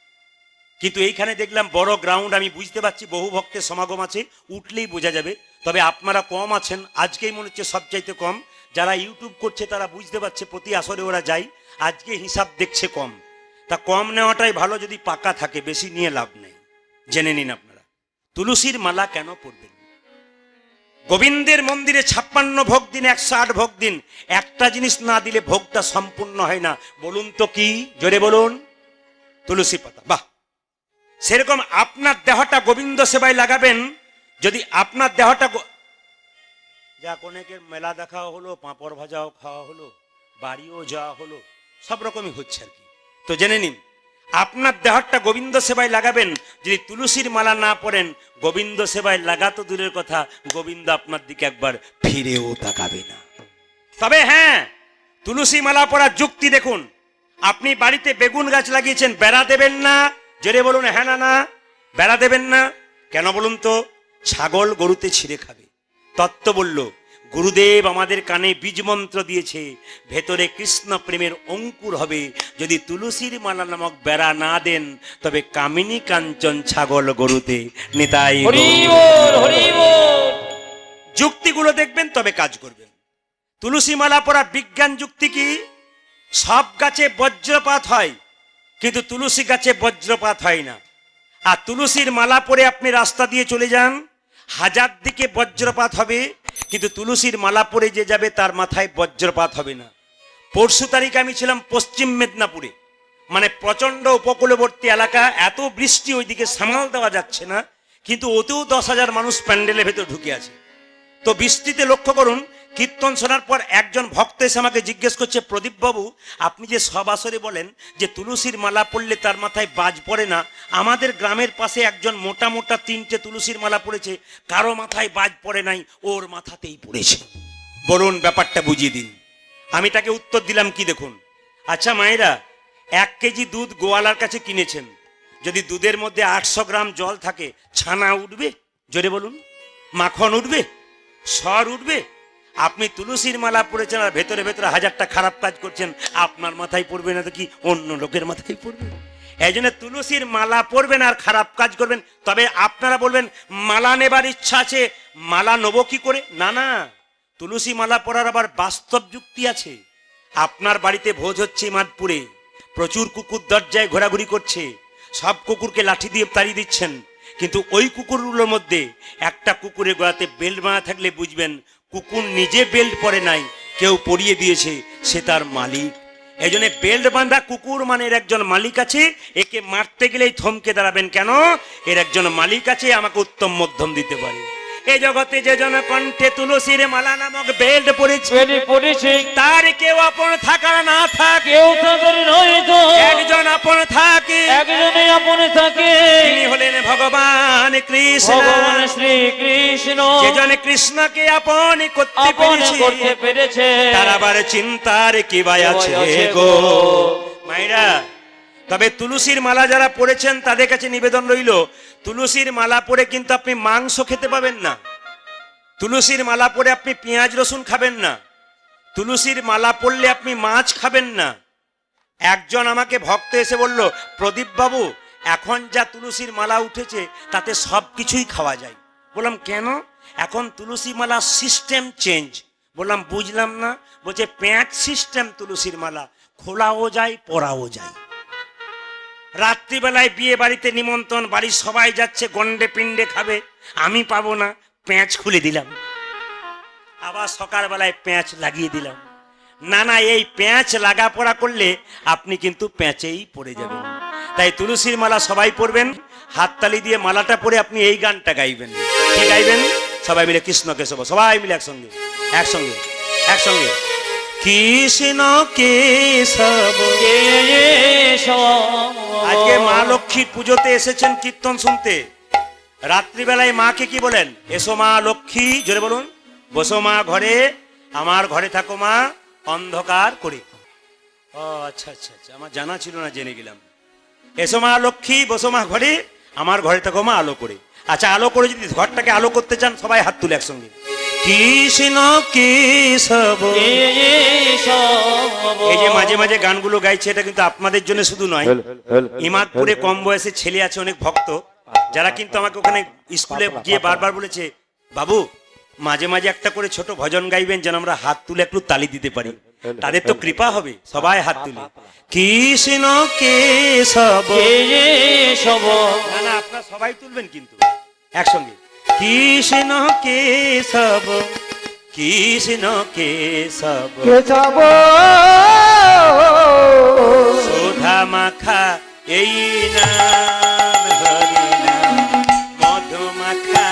কিন্তু এইখানে দেখলাম বড় গ্রাউন্ড, আমি বুঝতে পারছি বহু ভক্তের সমাগম আছে, উঠলেই বোঝা যাবে। তবে আপনারা কম আছেন, আজকেই মনে হচ্ছে সবচাইতে কম। যারা ইউটিউব করছে তারা বুঝতে পারছে প্রতি আসরে ওরা যায়, আজকে হিসাব দেখছে কম। তা কম নেওয়াটাই ভালো, যদি পাকা থাকে, বেশি নিয়ে লাভ নেই। জেনে নিন আপনারা তুলসীর মালা কেন পরবেন। গোবিন্দের মন্দিরে 56 ভোগ দিন, 108 ভোগ দিন, একটা জিনিস না দিলে ভোগটা সম্পূর্ণ হয় না। বলুন তো কি? জোরে বলুন। তুলসী পাতা। বাহ, সেরকম আপনার দেহটা গোবিন্দ সেবায় লাগাবেন। যদি আপনার দেহটা যা অনেকের মেলা দেখা হলো, পাঁপড় ভাজাও খাওয়া হলো, বাড়িও যাওয়া হলো, সব রকমই হচ্ছে আর কি। তো জেনে নিন, আপনার দেহটা গোবিন্দ সেবায় লাগাবেন। যদি তুলসীর মালা না পড়েন, গোবিন্দ সেবায় লাগা তো দূরের কথা, গোবিন্দ আপনার দিকে একবার ফিরেও তাকাবে না। তবে হ্যাঁ, তুলসী মালা পড়ার যুক্তি দেখুন। আপনি বাড়িতে বেগুন গাছ লাগিয়েছেন, বেড়া দেবেন না? জেরে বলুন হ্যাঁ না না। বেড়া দেবেন না কেন বলুন তো? ছাগল গরুতে ছিঁড়ে খাবে। তত্ত্ব বলল, গুরুদেব আমাদের কানে বীজ মন্ত্র দিয়েছে, ভেতরে কৃষ্ণ প্রেমের অঙ্কুর হবে। যদি তুলসীর মালা নামক বেড়া না দেন, তবে কামিনী কাঞ্চন ছাগল গরুতে নিতাই। যুক্তিগুলো দেখবেন, তবে কাজ করবেন। তুলসী মালা পরা বিজ্ঞান যুক্তি কি? সব গাছে বজ্রপাত হয়, কিন্তু তুলসী গাছে বজ্রপাত হয় না। আর তুলসীর মালা পরে আপনি রাস্তা দিয়ে চলে যান, 1000 দিকে বজ্রপাত হবে, কিন্তু তুলসীর মালা পরে যে যাবে তার মাথায় বজ্রপাত হবে না। পরশু তারিখ আমি ছিলাম পশ্চিম মেদিনীপুরে, মানে প্রচন্ড উপকূলবর্তী এলাকা, এত বৃষ্টি ওইদিকে সামাল দেওয়া যাচ্ছে না, কিন্তু ওতেও 10,000 মানুষ প্যান্ডেলের ভেতর ঢুকে আছে। তো বৃষ্টিতে লক্ষ্য করুন, কীর্তন শোনার পর একজন ভক্ত এসে আমাকে জিজ্ঞেস করছে, প্রদীপ বাবু আপনি যে সব আসরে বলেন যে তুলসীর মালা পড়লে তার মাথায় বাজ পড়ে না, আমাদের গ্রামের পাশে একজন মোটা মোটা 3টে তুলসীর মালা পড়েছে, কারো মাথায় বাজ পড়ে নাই, ওর মাথাতেই পড়েছে। বলুন ব্যাপারটা বুঝিয়ে দিন। আমি তাকে উত্তর দিলাম কি দেখুন, আচ্ছা মায়েরা, 1 কেজি দুধ গোয়ালার কাছে কিনেছেন, যদি দুধের মধ্যে 800 গ্রাম জল থাকে, ছানা উঠবে? জোরে বলুন। মাখন উঠবে? সর উঠবে? আপনি তুলসীর মালা পড়েছেন আর ভেতরে ভেতরে হাজারটা খারাপ কাজ করছেন, আপনার মাথায় পড়বে না তো কি অন্য লোকের মাথায় পড়বে? এই জন্য তুলসীর মালা পরবেন আর খারাপ কাজ করবেন। তবে আপনারা বলবেন মালা নেবার ইচ্ছা আছে, মালা নেবো কি করে? না না, তুলসী মালা পরার আবার বাস্তব যুক্তি আছে। আপনার বাড়িতে ভোজ হচ্ছে মাদপুরে, প্রচুর কুকুর দরজায় ঘোরাঘুরি করছে, সব কুকুরকে লাঠি দিয়ে তাড়িয়ে দিচ্ছেন, কিন্তু ওই কুকুরগুলোর মধ্যে একটা কুকুরের গলাতে বেল্ট বাঁধা থাকলে বুঝবেন কুকুর নিজে বেল্ট পরে নাই, কেউ পরিয়ে দিয়েছে, সে তার মালিক। এই জন্য বেল্ট বাঁধা কুকুর মানে এর একজন মালিক আছে, একে মারতে গেলেই থমকে দাঁড়াবেন, কেন? এর একজন মালিক আছে, আমাকে উত্তম মধ্যম দিতে পারে। এই জগতে যে জন কণ্ঠে তুলসীর মালা নামক বেল্ট পরেছে, তার কেউ আপন থাকার না থাক, কেউ তাদের নয়তো একজন আপন থাকে, একজনে আপন থাকে, তিনি হলেন ভগবান কৃষ্ণ। ভগবান শ্রীকৃষ্ণ যে জন কৃষ্ণকে আপন আপন করতে পেরেছে, তার আবার চিন্তার কি বাই আছে গো মায়েরা। তবে তুলসীর মালা যারা পড়েছেন তাদের কাছে নিবেদন রইল, তুলসীর মালা পরে কিন্তু আপনি মাংস খেতে পাবেন না, তুলসীর মালা পরে আপনি পেঁয়াজ রসুন খাবেন না, তুলসীর মালা পরলে আপনি মাছ খাবেন না। একজন আমাকে ভক্ত এসে বলল, প্রদীপ বাবু, এখন যা তুলসীর মালা উঠেছে তাতে সব কিছুই খাওয়া যায়। বললাম কেন? এখন তুলসী মালা সিস্টেম চেঞ্জ। বললাম বুঝলাম না। বলছে প্যাঁচ সিস্টেম তুলসীর মালা, খোলাও যায় পরাও যায়। রাত্রিবেলায় বিয়ে বাড়িতে নিমন্ত্রণ, বাড়ির সবাই যাচ্ছে, গন্ডে পিণ্ডে খাবে, আমি পাবো না, প্যাঁচ খুলে দিলাম, আবার সকালবেলায় প্যাঁচ লাগিয়ে দিলাম। না না, এই প্যাঁচ লাগা পড়া করলে আপনি কিন্তু প্যাঁচেই পড়ে যাবেন। তাই তুলসীর মালা সবাই পরবেন, হাততালি দিয়ে মালাটা পরে আপনি এই গানটা গাইবেন। কি গাইবেন? সবাই মিলে কৃষ্ণ কেশব, সবাই মিলে একসঙ্গে একসঙ্গে একসঙ্গে কৃষ্ণ কেশব। আজকে মা লক্ষ্মীর পুজোতে এসেছেন কীর্তন শুনতে, রাত্রিবেলায় মাকে কি বলেন? এসো মা লক্ষ্মী, জোরে বলুন, বসো মা ঘরে, আমার ঘরে থাকো মা অন্ধকার করে। ও আচ্ছা আচ্ছা আচ্ছা, আমার জানা ছিল না, জেনে গেলাম। এসো মা লক্ষ্মী, বসো মা ঘরে, আমার ঘরে থাকো মা আলো করে। আচ্ছা, আলো করে যদি ঘরটাকে আলো করতে চান, সবাই হাত তুলে একসঙ্গে কৃষ্ণ কেশব। এই যে মাঝে মাঝে গানগুলো গাইছে, এটা কিন্তু আপনাদের জন্য শুধু নয়, ইমাদপুরে কম বয়সে ছেলে আছে অনেক ভক্ত, যারা কিন্তু আমাকে ওখানে স্কুলে গিয়ে বারবার বলেছে, বাবু মাঝে মাঝে একটা করে ছোট ভজন গাইবেন, যেন আমরা হাত তুলে একটু তালি দিতে পারি, তাদের তো কৃপা হবে। সবাই হাত তুলে কৃষ্ণ কেশব। না না, আপনারা সবাই তুলবেন কিন্তু একসঙ্গে কৃষ্ণ কেশব, কৃষ্ণ কেশব, কেশব সুধা মাখা এই নাম, হরি নাম মধু মাখা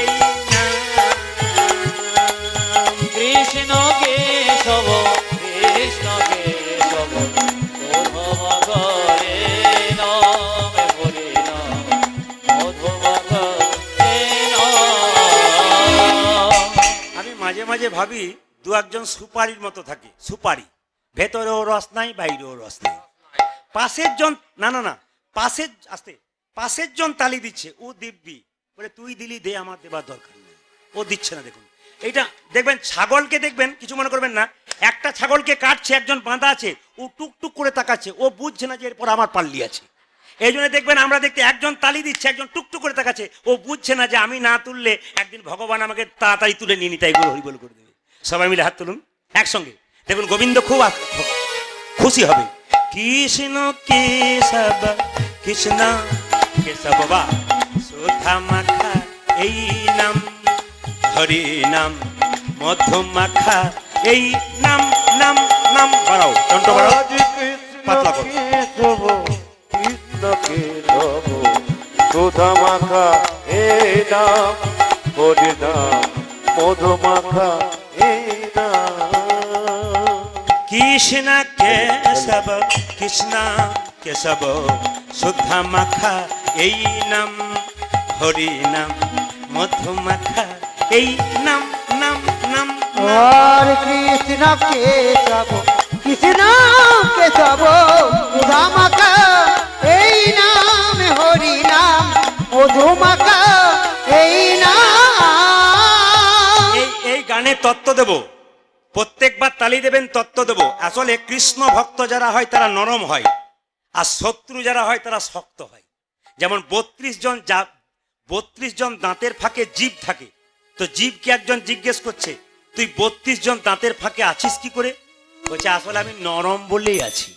এই নাম। কৃষ্ণ কেশব, কৃষ্ণ কেশব, মধুমগরে নাম, হরি নাম মধুমগরে নাম। আমি মাঝে মাঝে ভাবি দু একজন সুপারির মতো থাকে, সুপারি, ভেতরেও রস নাই বাইরেও রস নাই। পাশের জন, না না না, পাশের আসতে, পাশের জন তালি দিচ্ছে, ও দিব্যি বলে তুই দিলি দে, আমার দেবার দরকার নেই, ও দিচ্ছে না। দেখুন এইটা দেখবেন, ছাগলকে দেখবেন, কিছু মনে করবেন না, একটা ছাগলকে কাটছে, একজন বাঁধা আছে, ও টুকটুক করে তাকাচ্ছে, ও বুঝছে না যে এরপর আমার পাল্লি আছে। এই জন্য দেখবেন আমরা দেখতে একজন তালি দিচ্ছে, একজন টুকটুক করে তাকাচ্ছে, ও বুঝছে না যে আমি না তুললে একদিন ভগবান আমাকে তাড়াতাড়ি তুলে নিয়ে নিতাই করে হরিবল করে দেবে। সবাই মিলে হাত তুলুন একসঙ্গে, দেখুন গোবিন্দ খুব খুশি হবে। কৃষ্ণ কেশব, কৃষ্ণ কেশব বা সুধা মাখা এই নাম, হরি নাম মধু মাখা এই নাম, নাম নাম বাড়াও, চন্দ্র বাড়াও, পাতলা করো। কৃষ্ণ কেশব সুধা মাখা এই নাম, হরি নাম মধু মাখা এই নাম। কৃষ্ণ কেশব, কৃষ্ণ কেশব সুধা মাখা এই নাম, হরি নাম মধু মাখা এই নাম, নাম নাম और कृष्ण केशव कृष्ण केशव सुधामाका এই নাম হরি নাম মধুমাকা এই নাম। এই গানে তত্ত্ব দেব, প্রত্যেকবার তালি দেবেন, তত্ত্ব দেব। আসলে কৃষ্ণ ভক্ত যারা হয় তারা নরম হয়, আর শত্রু যারা হয় তারা শক্ত হয়। যেমন 32 জন দাঁতের ফাঁকে জীব থাকে, তো জীবকে একজন জিজ্ঞেস করছে তুই 32 জন দাঁতের ফাঁকে আছিস কি করে? বলছে আসলে আমি নরম বলেই আছি।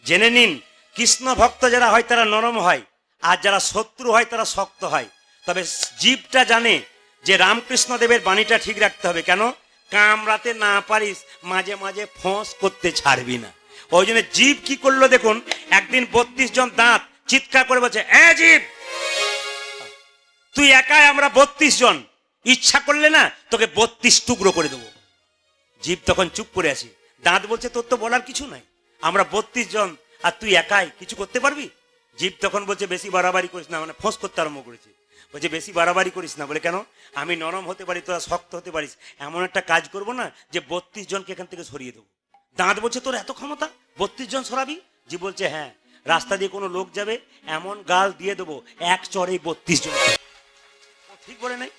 জেনে নিন, কৃষ্ণ ভক্ত যারা হয় তারা নরম হয়, আর যারা শত্রু হয় তারা শক্ত হয়। তবে জীবটা জানে যে রামকৃষ্ণ দেবের বাণীটা ঠিক রাখতে হবে। কেন? কামড়াতে না পারিস, মাঝে মাঝে ফোঁস করতে ছাড়বি না। ওই জন্য জীব কি করলো দেখুন, একদিন 32 জন দাঁত চিৎকার করে বলছে, এ জীব, তুই একাই আমরা 32 জন, ইচ্ছা করলে না তোকে 32 টুকরো করে দেবো। জীব তখন চুপ করে আছে। দাঁত বলছে তোর তো বলার কিছু নাই, আমরা 32 জন আর তুই একাই কিছু করতে পারবি? জীব তখন বলছে বেশি বাড়াবাড়ি করিস না, মানে ফোঁস করতে আরম্ভ করেছে। বলছে বেশি বাড়াবাড়ি করিস না। বলে কেন? আমি নরম হতে পারি, তোরা শক্ত হতে পারিস, এমন একটা কাজ করব না যে 32 জনকে এখান থেকে সরিয়ে দেবো। দাঁত বলছে তোর এত ক্ষমতা, 32 জন সরাবি? জীব বলছে হ্যাঁ, রাস্তা দিয়ে কোনো লোক যাবে, এমন গাল দিয়ে দেবো এক চড়ে 32 জন। ঠিক বলে নাই?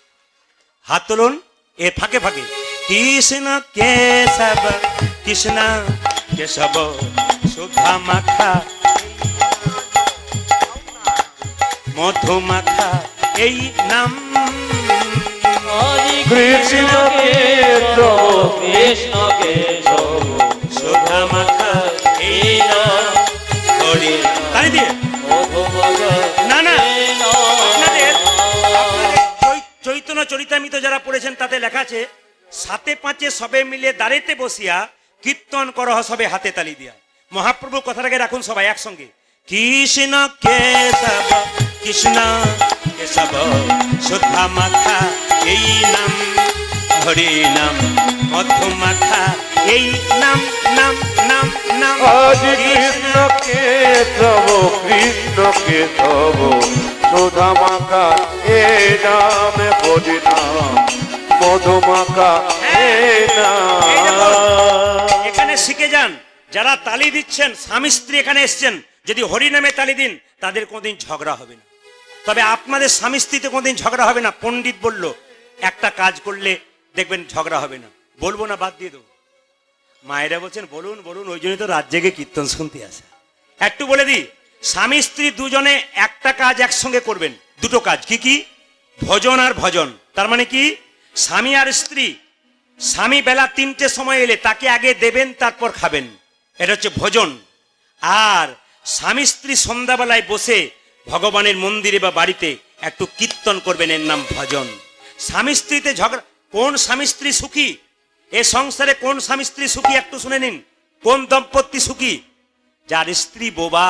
হাত তুলুন এ ফাঁকে ফাঁকে। কৃষ্ণ কেশব কৃষ্ণ কেশব সুধা মাখা মধু মাখা এই নাম হরি কৃষ্ণ কেশব কৃষ্ণ কেশব সুধা মাখা এই নাম হরি। তাই দিয়ে মধুমাখা না না, এই নাম। আপনাদের চৈতন্য চরিতামৃত যারা পড়েছেন তাতে লেখা আছে, সাতে পাঁচে সবে মিলে দাঁড়েতে বসিয়া কীর্তন করহ সবে হাতে তালি দিয়া। মহাপ্রভুর কথাটাকে রাখুন সবাই একসঙ্গে। কৃষ্ণ কেশব কৃষ্ণ কেশব সুধা মাখা এই নাম হরি নাম মধু মাখা এই নাম নাম নাম নাম। হরি কৃষ্ণ কেশব কৃষ্ণ কেশব সুধামাকা এ নাম হরি নাম মধুমাকা এ নাম। এখানে শিখে যান, যারা তালি দিচ্ছেন স্বামী স্ত্রী এখানে এসছেন, যদি হরি নামে তালি দিন তাদের কোনোদিন ঝগড়া হবে না। তবে আপনাদের স্বামী স্ত্রীতে কোনোদিন ঝগড়া হবে না। পণ্ডিত বলল একটা কাজ করলে দেখবেন ঝগড়া হবে না। বলবো না, বাদ দিয়ে দেবো। মায়েরা বলছেন বলুন বলুন, ওই জন্যই তো রাত জেগে কীর্তন শুনতে আসে। একটু বলে দিই, স্বামী স্ত্রী দুজনে একটা কাজ একসঙ্গে করবেন, দুটো কাজ। কি কি? ভোজন আর ভজন। তার মানে কি? স্বামী আর স্ত্রী, স্বামী বেলা 3টের সময় এলে তাকে আগে দেবেন, তারপর খাবেন, এটা হচ্ছে ভোজন। আর স্বামী স্ত্রী সন্ধ্যাবেলায় বসে ভগবানের মন্দিরে বা বাড়িতে একটু কীর্তন করবেন, এর নাম ভজন। স্বামী স্ত্রীতে ঝগড়া, কোন স্বামী স্ত্রী সুখী এ সংসারে? কোন স্বামী স্ত্রী সুখী একটু শুনে নিন। কোন দম্পতি সুখী? যার স্ত্রী বোবা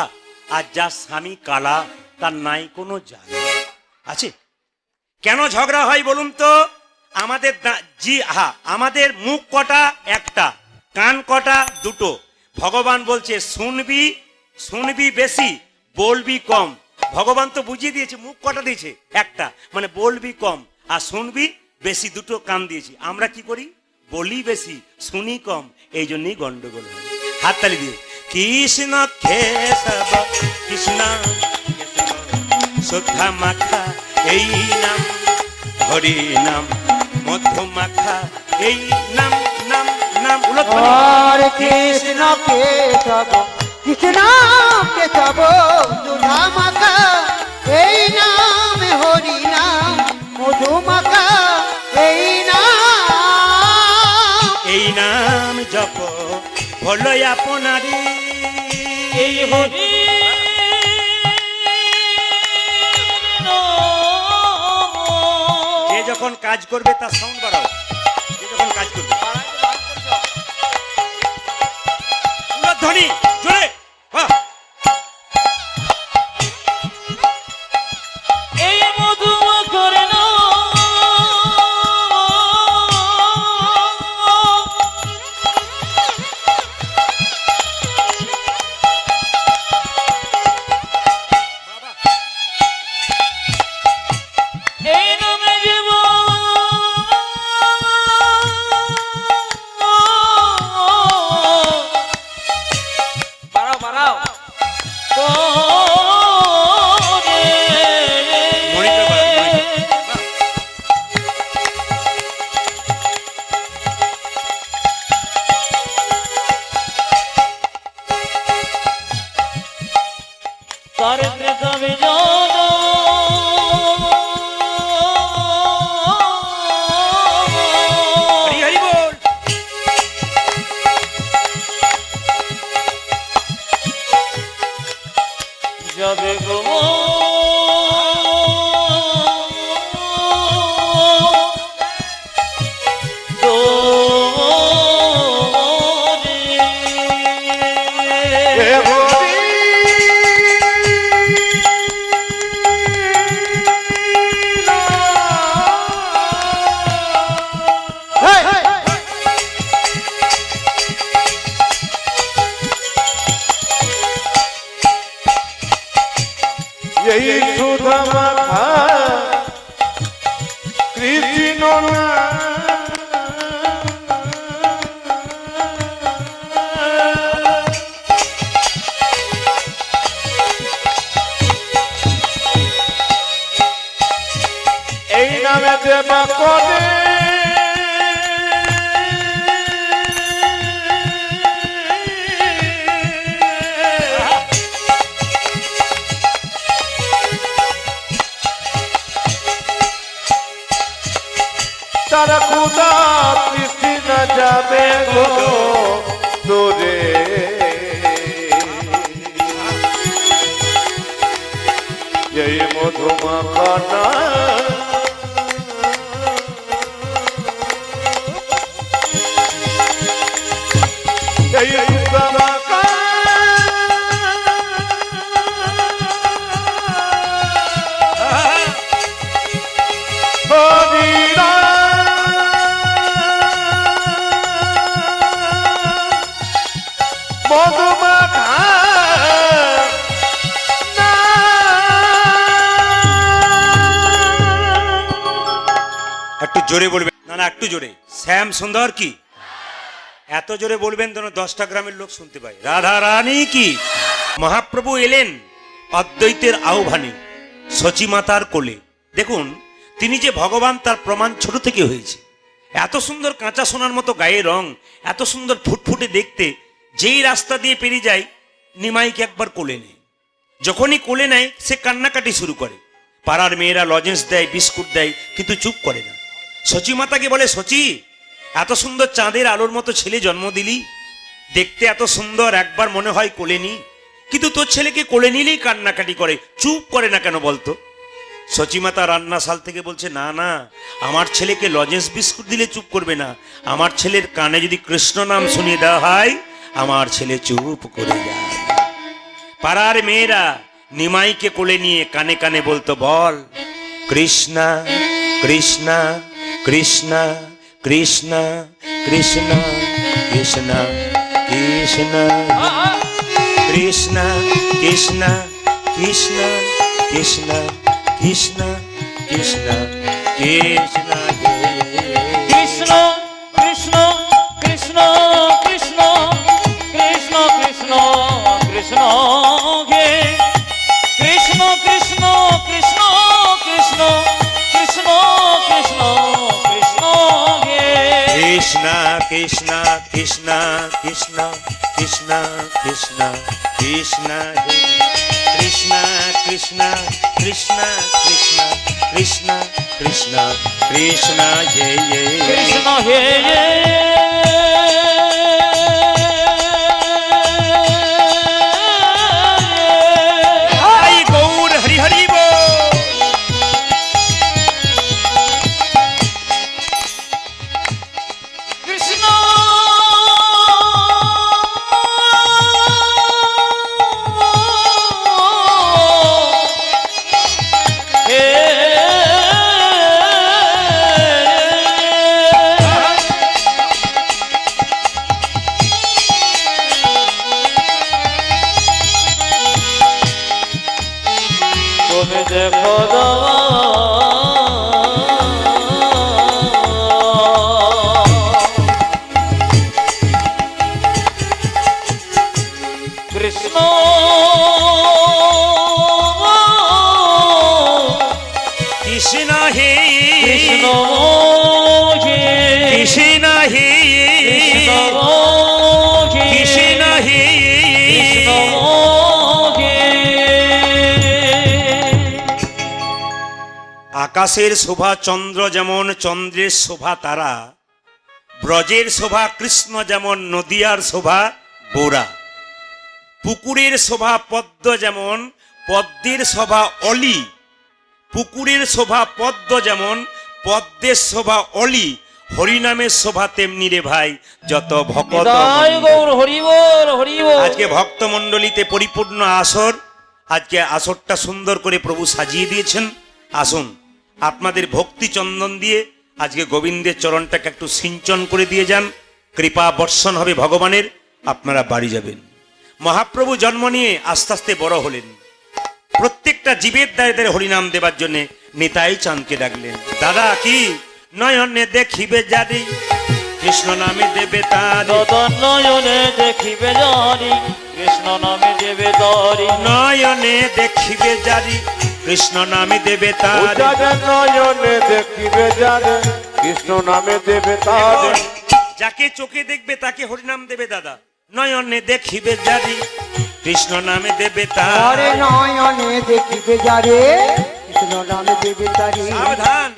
আর যার স্বামী কালা, তার নাই কোনো জ্বালা আছে। কেন ঝগড়া হয় বলুন তো? আমাদের আমাদের মুখ কটা একটা, কান কটা দুটো। ভগবান বলছে শুনবি শুনবি বেশি, বলবি কম। ভগবান তো বুঝিয়ে দিয়েছে, মুখ কটা দিয়েছে একটা, মানে বলবি কম আর শুনবি বেশি, দুটো কান দিয়েছি। আমরা কি করি? বলি বেশি, শুনি কম, এই জন্যই গন্ডগোল হয়। হাততালি দিয়ে। কৃষ্ণ কেশব কৃষ্ণ কেশব সুধা মাখা এই নাম হরি নাম মধু মাখা এই নাম নাম নাম। और कृष्ण केशव कृष्ण केशव सुधामाका এই নাম হরি নাম মধুমাকা এই নাম। এই নাম জপ হলো আপনারি এই হরি যে যখন কাজ করবে তার সাউন্ড বাড়াও। যে যখন কাজ করবে ধ্বনি জোরে, বাহ। এই মধুমাখার নাম এই নামে জীবন মনিটর বাড়াও, মনিটর। হরি হরি বল। যাবে গো হে হরি এই সুধা মাখা কৃষ্ণ না এই নামে দেবা করে তারা খুদা পৃথিবী না যাবে গো দূরে এই মধুমাখানা এই সুদামাখা হরি মধুমাখা একটু জোরে বলবেন, না না একটু জোরে। শ্যাম সুন্দর কি, এত জোরে বলবেন যেন 10টা গ্রামের লোক শুনতে পায়। রাধা রানী কি। মহাপ্রভু এলেন অদ্বৈতের আহ্বানে সচী মাতার কোলে। দেখুন তিনি যে ভগবান তার প্রমাণ ছোট থেকে হয়েছে। এত সুন্দর কাঁচা সোনার মতো গায়ে রং, এত সুন্দর ফুটফুটে দেখতে, যেই রাস্তা দিয়ে পেরিয়ে যায় নিমাইকে একবার কোলে নেয়। যখনই কোলে নেয় সে কান্নাকাটি শুরু করে। পাড়ার মেয়েরা লজেন্স দেয়, বিস্কুট দেয়, কিন্তু চুপ করে না। সচী মাতাকে বলে, সচী এত সুন্দর চাঁদের আলোর মতো ছেলে জন্ম দিলি, দেখতে এত সুন্দর, একবার মনে হয় কোলে নি, কিন্তু তোর ছেলেকে কোলে নিলেই কান্নাকাটি করে, চুপ করে না কেন বলতো? সচিমাতা রান্নাশাল থেকে বলছে, না না, আমার ছেলেকে লজেন্স বিস্কুট দিলে চুপ করবে না, আমার ছেলের কানে যদি কৃষ্ণ নাম শুনিয়ে দেওয়া হয় আমার ছেলে চুপ করে যায়। পাড়ার মেয়েরা নিমাইকে কোলে নিয়ে কানে কানে বলতো, বল কৃষ্ণা কৃষ্ণা কৃষ্ণা কৃষ্ণা কৃষ্ণা কৃষ্ণা কৃষ্ণা কৃষ্ণা কৃষ্ণা কৃষ্ণা কৃষ্ণা কৃষ্ণা কৃষ্ণা কৃষ্ণা কৃষ্ণ কৃষ্ণ কৃষ্ণ কৃষ্ণ কৃষ্ণ কৃষ্ণ কৃষ্ণ হে কৃষ্ণ কৃষ্ণ কৃষ্ণ কৃষ্ণ কৃষ্ণ কৃষ্ণ কৃষ্ণ হে কৃষ্ণা কৃষ্ণা কৃষ্ণা কৃষ্ণা কৃষ্ণা কৃষ্ণা কৃষ্ণা হে কৃষ্ণা কৃষ্ণা কৃষ্ণা কৃষ্ণা কৃষ্ণা কৃষ্ণা কৃষ্ণা হে কৃষ্ণ হে গৌর হরি হরি বল। কৃষ্ণ হে তুমি দেখো কৃষ্ণ কৃষ্ণ হে কৃষ্ণ হে কৃষ্ণ হে কৃষ্ণ হে আকাশের শোভা চন্দ্র যেমন চন্দ্রের শোভা তারা, ব্রজের শোভা কৃষ্ণ যেমন নদিয়ার শোভা বোরা, পুকুরের শোভা পদ্ম যেমন পদ্মের শোভা অলি, পুকুরের শোভা পদ্ম যেমন পদ্মের শোভা অলি, হরিনামের শোভা তেমনি রে ভাই যত ভক্ত। গৌর হরি বল হরি বল। আজকে ভক্তমণ্ডলীতে পরিপূর্ণ আসর, আজকে আসরটা সুন্দর করে প্রভু সাজিয়ে দিয়েছেন। আসুন আপনাদের ভক্তি চন্দন দিয়ে আজকে গোবিন্দের চরণটাকে একটু সিঞ্চন করে দিয়ে যান, কৃপা বর্ষণ হবে ভগবানের, আপনারা বাড়ি যাবেন। মহাপ্রভু জন্ম নিয়ে আস্তে আস্তে বড় হলেন, প্রত্যেকটা জীবের দ্বারে দ্বারে হরিনাম দেবার জন্য নিতাই চাঁদকে ডাকলেন। দাদা কি নয়নে দেখিবে জারি কৃষ্ণ নামে দেবে তার, নয়নে দেখিবে জারি কৃষ্ণ নামে দেবে তারি, নয়নে দেখিবে জারি কৃষ্ণ নামে দেবে তার, নয়নে দেখিবে যারে কৃষ্ণ নামে দেবে তারে। যাকে চোখে দেখবে তাকে হরিনাম দেবে দাদা, নয়নে দেখিবে জারি কৃষ্ণ নামে দেবে তার। আরে নয়নে দেখিবে যারে কৃষ্ণ নামে দেবে তারে। সাবধান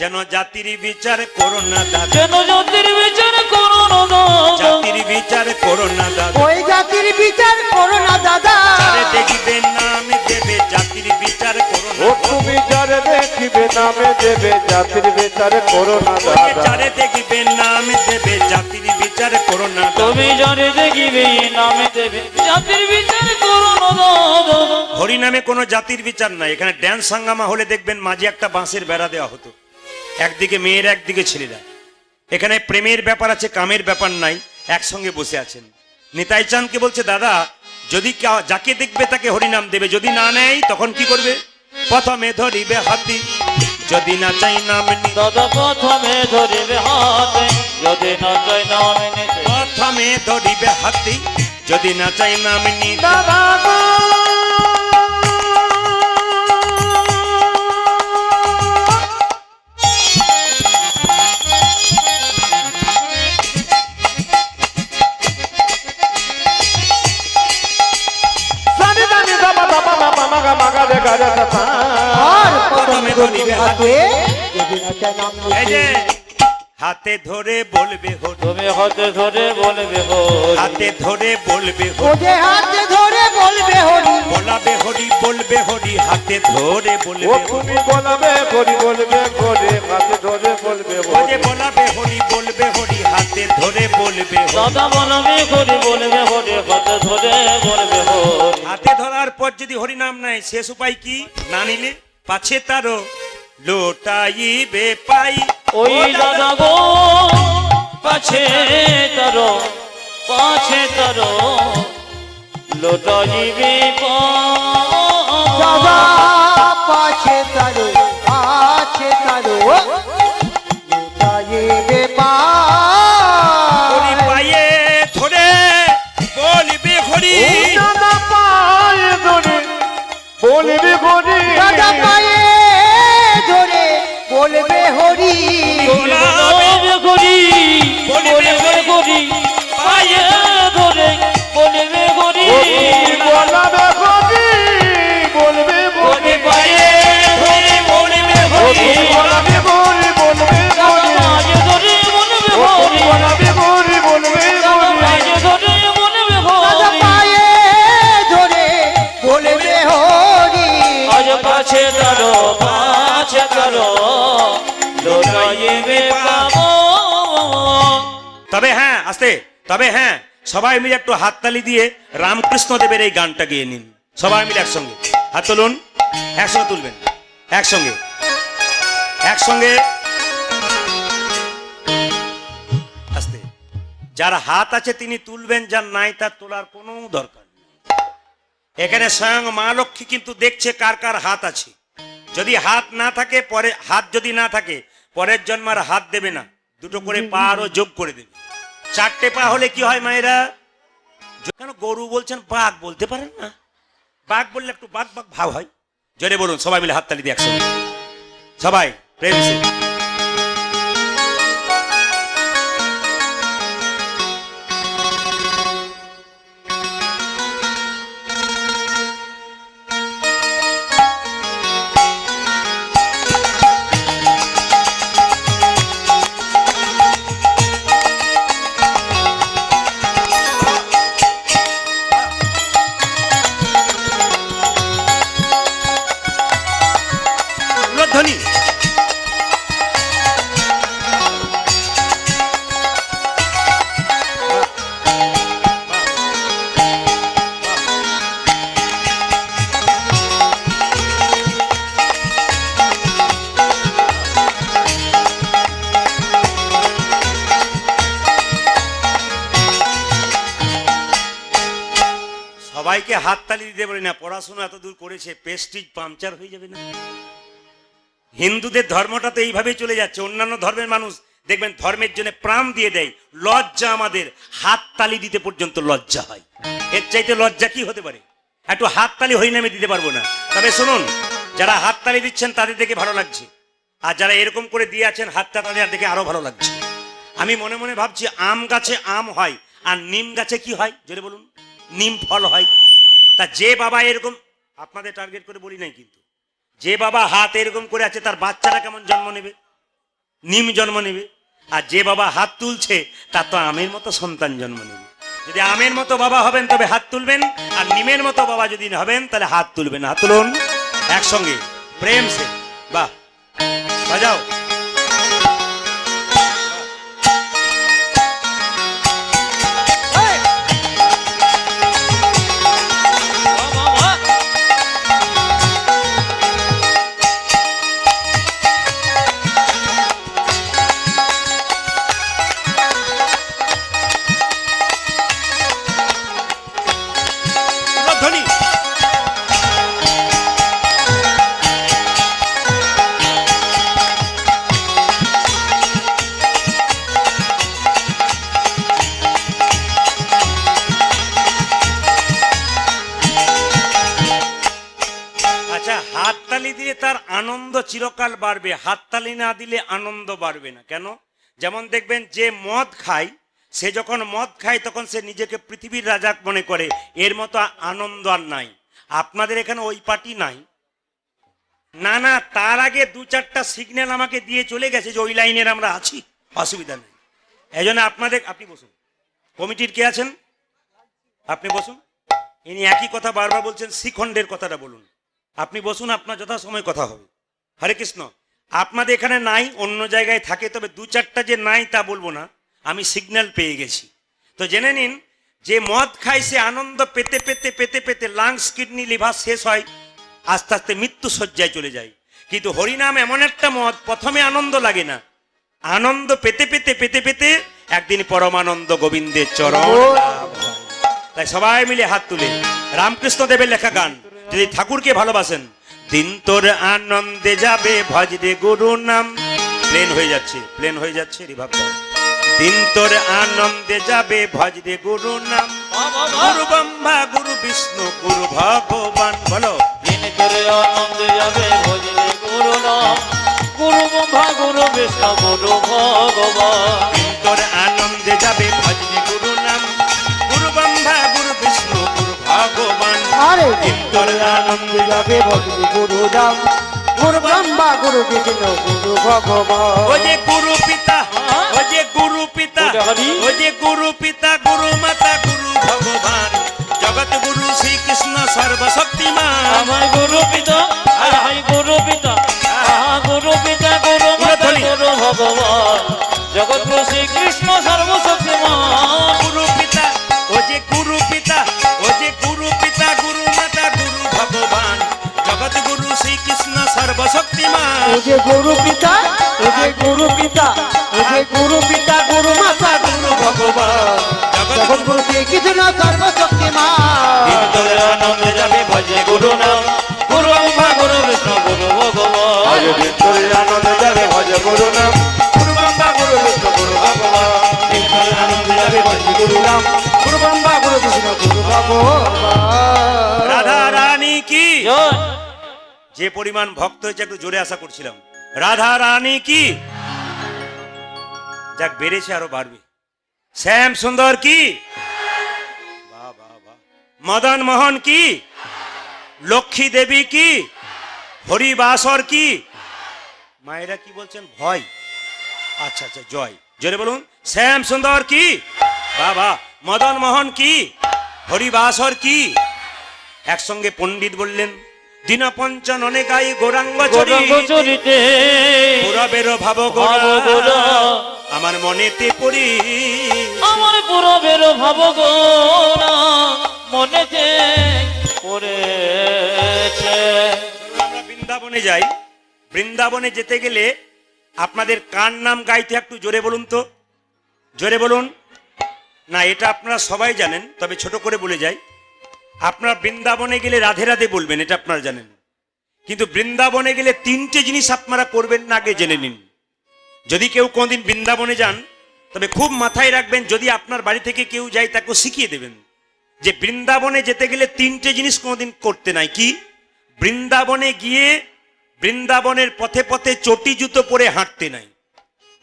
যেন জাতির বিচার করো না দাদা, যেন জাতির বিচার করো না দাদা, জাতির বিচার করো না দাদা, ওই জাতির বিচার করো না দাদা। যারে দেখিবে নামে দেবে জাতির বিচার করো না, ও তুমি যারে দেখিবে নামে দেবে জাতির বিচার করো না ওই দাদা। যারে দেখিবে নামে দেবে জাতির বিচার করো না দাদা। তুমি জানে দেখিবে নামে দেবে জাতির বিচার করো না দাদা। হরি নামে কোনো জাতির বিচার নাই। এখানে ড্যান্স হাঙ্গামা হলে দেখবেন মাঝে একটা বাঁশের বেড়া দেওয়া হতো, একদিকে মেয়েরা একদিকে ছেলেরা। এখানে প্রেমের ব্যাপার আছে, কামের ব্যাপার নাই, একসঙ্গে বসে আছেন। নিতাই চাঁদকে বলছে দাদা যদি যাকে দেখবে তাকে হরিনাম দেবে, যদি না নেয় তখন কি করবে? প্রথমে ধরিবে হাতি যদি না চাই নাম নি, দাদা প্রথমে ধরিবে হাতে যদি না চাই নামে নিতে, প্রথমে ধরিবে হাতি যদি না চাই নাম নি। দাদা গো, সানি দানি দাবা দাবা বাবা মাগা মাগা রে গা রে দাবা। আর প্রথমে ধরিবে হাতে যদি না চায় নাম এই নিতে। যে হাতে ধরে বলবে হরি, তুমি হাতে ধরে বলবে হরি, হাতে ধরে বলবে ও হরি, যে হাতে ধরে বলবে হরি, বলাবে হরি বলবে হরি, হাতে ধরে ও বলবে হরি, তুমি বলবে করি বলবে করে হাতে ধরে বলবে ও যে বলাবে হরি বলবে হরি, হাতে ধরে বলবে হরি। দাদা বলবে হরি বলবে হরি হাতে ধরে বলবে হরি। হাতে ধরার পর যদি হরিনাম নাই শেষ উপায় কি? না নিলে পাছে তারও লোটাইবে পাই। ওই দাদা গো পাছে তারো লোটাইবে দাদা পাছে তারো আছে তারো লুটাইবে হরি পায়। পায়ে ধরে বলবে হরি, দাদা পায়ে ধরে বলবে করি দাদা পায়ে ধরে বলবে হরি, বলবে হরি বলবে হরি পায়ে ধরে বলবে হরি, ও তুমি বলবে করি বলবে হরি করি পায়ে ধরে বলবে ও হরি, তুমি বলবে করি বলবে করি পায়ে ধরে বলবে ও তুমি হরি, বলবে করি বলবে করি পায়ে ধরে বলবে দাদা হরি। পায়ে ধরে বলবে হরি। আজ পাছে তারো লোটাইবে পাবো। তবে হ্যাঁ আস্তে, তবে হ্যাঁ সবাই মিলে একটু হাততালি দিয়ে রামকৃষ্ণ দেবের এই গানটা গেয়ে নিন। সবাই মিলে একসঙ্গে হাত তুলুন, একসঙ্গে তুলবেন, একসঙ্গে একসঙ্গে আস্তে। যার হাত আছে তিনি তুলবেন, যার নাই তার তোলার কোনো দরকার নেই। এখানে স্বয়ং মা লক্ষ্মী কিন্তু দেখছে কার কার হাত আছে। যদি হাত না থাকে পরে, হাত যদি না থাকে পরের জন্ম আর হাত দেবে না, দুটো করে পা আরো যোগ করে দেবে। চারটে পা হলে কি হয় মায়েরা? কেন গরু বলছেন, বাঘ বলতে পারেন না? বাঘ বললে একটু বাঘ বাঘ ভাব হয়। জোরে বলুন, সবাই মিলে হাততালি দিয়ে একসঙ্গে, সবাই প্রেম সে। ধ্বনি সবাইকে হাততালি দিতে বলি না, পড়াশোনা এত দূর করেছে, প্রেস্টিজ পাংচার হয়ে যাবে না? হিন্দুদের ধর্মটা তো এইভাবেই চলে যাচ্ছে। অন্যান্য ধর্মের মানুষ দেখবেন ধর্মের জন্য প্রাণ দিয়ে দেয়, লজ্জা আমাদের হাততালি দিতে পর্যন্ত লজ্জা হয়। এর চাইতে লজ্জা কি হতে পারে? একটু হাততালি হরিনামে দিতে পারবো না। তবে শুনুন, যারা হাততালি দিচ্ছেন তাদের দেখে ভালো লাগছে, আর যারা এরকম করে দিয়ে আছেন হাতটা, তাদের দেখে আরো ভালো লাগছে। আমি মনে মনে ভাবছি, আম গাছে আম হয় আর নিম গাছে কি হয়? জোরে বলুন, নিম ফল হয়। তা যে বাবা এরকম, আপনাদের টার্গেট করে বলি নাই কিন্তু, যে বাবা হাত এরকম করে আছে তার বাচ্চারা কেমন জন্ম নেবে? নিম জন্ম নেবে। আর যে বাবা হাত তুলছে তার তো আমের মতো সন্তান জন্ম নেবে। যদি আমের মতো বাবা হবেন তবে হাত তুলবেন, আর নিমের মতো বাবা যদি হবেন তাহলে হাত তুলবেন। হাত তুলুন একসঙ্গে প্রেম সে, বাহ বাজাও। ধ্বনি আচ্ছা, হাততালি দিলে তার আনন্দ চিরকাল বাড়বে, হাততালি না দিলে আনন্দ বাড়বে না। কেন? যেমন দেখবেন, যে মদ খায় সে যখন মদ খায় তখন সে নিজেকে পৃথিবীর রাজা মনে করে, এর মতো আনন্দ আর নাই। আপনাদের এখানে ওই পার্টি নাই না? না, তার আগে দু চারটা সিগন্যাল আমাকে দিয়ে চলে গেছে যে ওই লাইনের আমরা আছি, অসুবিধা নেই। এই জন্য আপনাদের, আপনি বসুন, কমিটির কে আছেন আপনি বসুন। ইনি একই কথা বারবার বলছেন, শিখণ্ডের কথাটা বলুন। আপনি বসুন, আপনার যথাসময় কথা হবে। হরে কৃষ্ণ। আপনাদের এখানে নাই, অন্য জায়গায় থাকে, তবে দু চারটা যে নাই তা বলবো না, আমি সিগন্যাল পেয়ে গেছি। তো জেনে নিন, যে মদ খায় সে আনন্দ পেতে পেতে পেতে পেতে লাংস, কিডনি, লিভার শেষ হয়, আস্তে আস্তে মৃত্যু শয্যায় চলে যায়। কিন্তু হরিনাম এমন একটা মদ, প্রথমে আনন্দ লাগে না, আনন্দ পেতে পেতে পেতে পেতে একদিন পরমানন্দ গোবিন্দের চরণ লাভ হয়। তাই সবাই মিলে হাত তুলে রামকৃষ্ণ দেবের লেখা গান, যদি ঠাকুরকে ভালোবাসেন, দিন তোর আনন্দে যাবে ভজরে গুরু নাম। প্লেন হয়ে যাচ্ছে, প্লেন হয়ে যাচ্ছে, রিভাব দাও। দিন তোর আনন্দে যাবে ভজরে গুরু নাম, গুরু ব্রহ্মা গুরু বিষ্ণু গুরু ভগবান। বলো, দিন করে আনন্দে যাবে ভজরে গুরু নাম, গুরু ব্রহ্মা গুরু বিষ্ণু গুরু ভগবান। দিন তোর আনন্দে যাবে ভজরে গুরু নাম, গুরু ব্রহ্মা গুরু বিষ্ণু গুরু ভগবান। আরে দিন তোর আনন্দে যাবে ভজরে গুরু নাম, গুরু ব্রহ্মা গুরু বিষ্ণু গুরু ভগবান। ও যে গুরু পিতা, ও যে গুরু পিতা, ও যে গুরু পিতা গুরু মাতা গুরু ভগবান, জগৎ গুরু শ্রীকৃষ্ণ সর্বশক্তিমান। আমার গুরু পিতা, আহাই গুরু পিতা, আহা গুরু পিতা গুরু মাতা গুরু ভগবান, জগৎ গুরু শ্রীকৃষ্ণ সর্বশক্তিমান। গুরু পিতা, ও যে গুরু পিতা, ও যে গুরু পিতা গুরু মাতা গুরু ভগবান, জগৎ গুরু শ্রীকৃষ্ণ সর্বশক্তিমান। ও যে গুরু পিতা, ও যে গুরু পিতা, ও যে গুরু পিতা গুরু মাতা গুরু ভগবান, জগৎ গুরু শ্রীকৃষ্ণ সর্বশক্তিমান। দিন তোর আনন্দে যাবে ভজে গুরু নাম, গুরু ব্রহ্মা গুরু বিষ্ণু গুরু ভগবান। দিন তোর আনন্দে যাবে ভজ গুরু নাম, গুরু ব্রহ্মা গুরু বিষ্ণু গুরু ভগবান। দিন তোর আনন্দে যাবে ভজে গুরু নাম, গুরু ব্রহ্মা গুরু বিষ্ণু কি জয় যে পরিমাণ ভক্ত হয়েছে একটু জোরে আশা করছিলাম। রাধা রানী কি, যাক বেড়েছে আরো বাড়বে। শ্যাম সুন্দর কি, বাহ বাহ বাহ। মদন মোহন কি, লক্ষ্মী দেবী কি, হরিবাসর কি, মায়েরা কি বলছেন ভয়, আচ্ছা আচ্ছা জয়, জোরে বলুন। শ্যাম সুন্দর কি, বাবা। মদন মোহন কি, হরিবাসর কি। একসঙ্গে পণ্ডিত বললেন দীনপঞ্চননে গাই গৌরাঙ্গ গৌরাঙ্গ চরিতে পুরবের ভাব ভাব গোরা গোরা আমার মনেতে পড়ি। আমার পুরবের ভাব গোরা মনেতে পড়েছে। আমরা বৃন্দাবনে যাই, বৃন্দাবনে যেতে গেলে আপনাদের কার নাম গাইতে একটু জোরে বলুন তো, জোরে বলুন। না এটা আপনারা সবাই জানেন, তবে ছোট করে বলে যাই। আপনারা বৃন্দাবনে গেলে রাধে রাধে বলবেন, এটা আপনারা জানেন। কিন্তু বৃন্দাবনে গেলে তিনটে জিনিস আপনারা করবেন না, আগে জেনে নিন। যদি কেউ কোনদিন বৃন্দাবনে যান তবে খুব মাথায় রাখবেন, যদি আপনার বাড়ি থেকে কেউ যায় তাকে শিখিয়ে দেবেন যে বৃন্দাবনে যেতে গেলে তিনটে জিনিস কোনোদিন করতে নাই। কি? বৃন্দাবনে গিয়ে বৃন্দাবনের পথে পথে চটি জুতো পরে হাঁটতে নাই।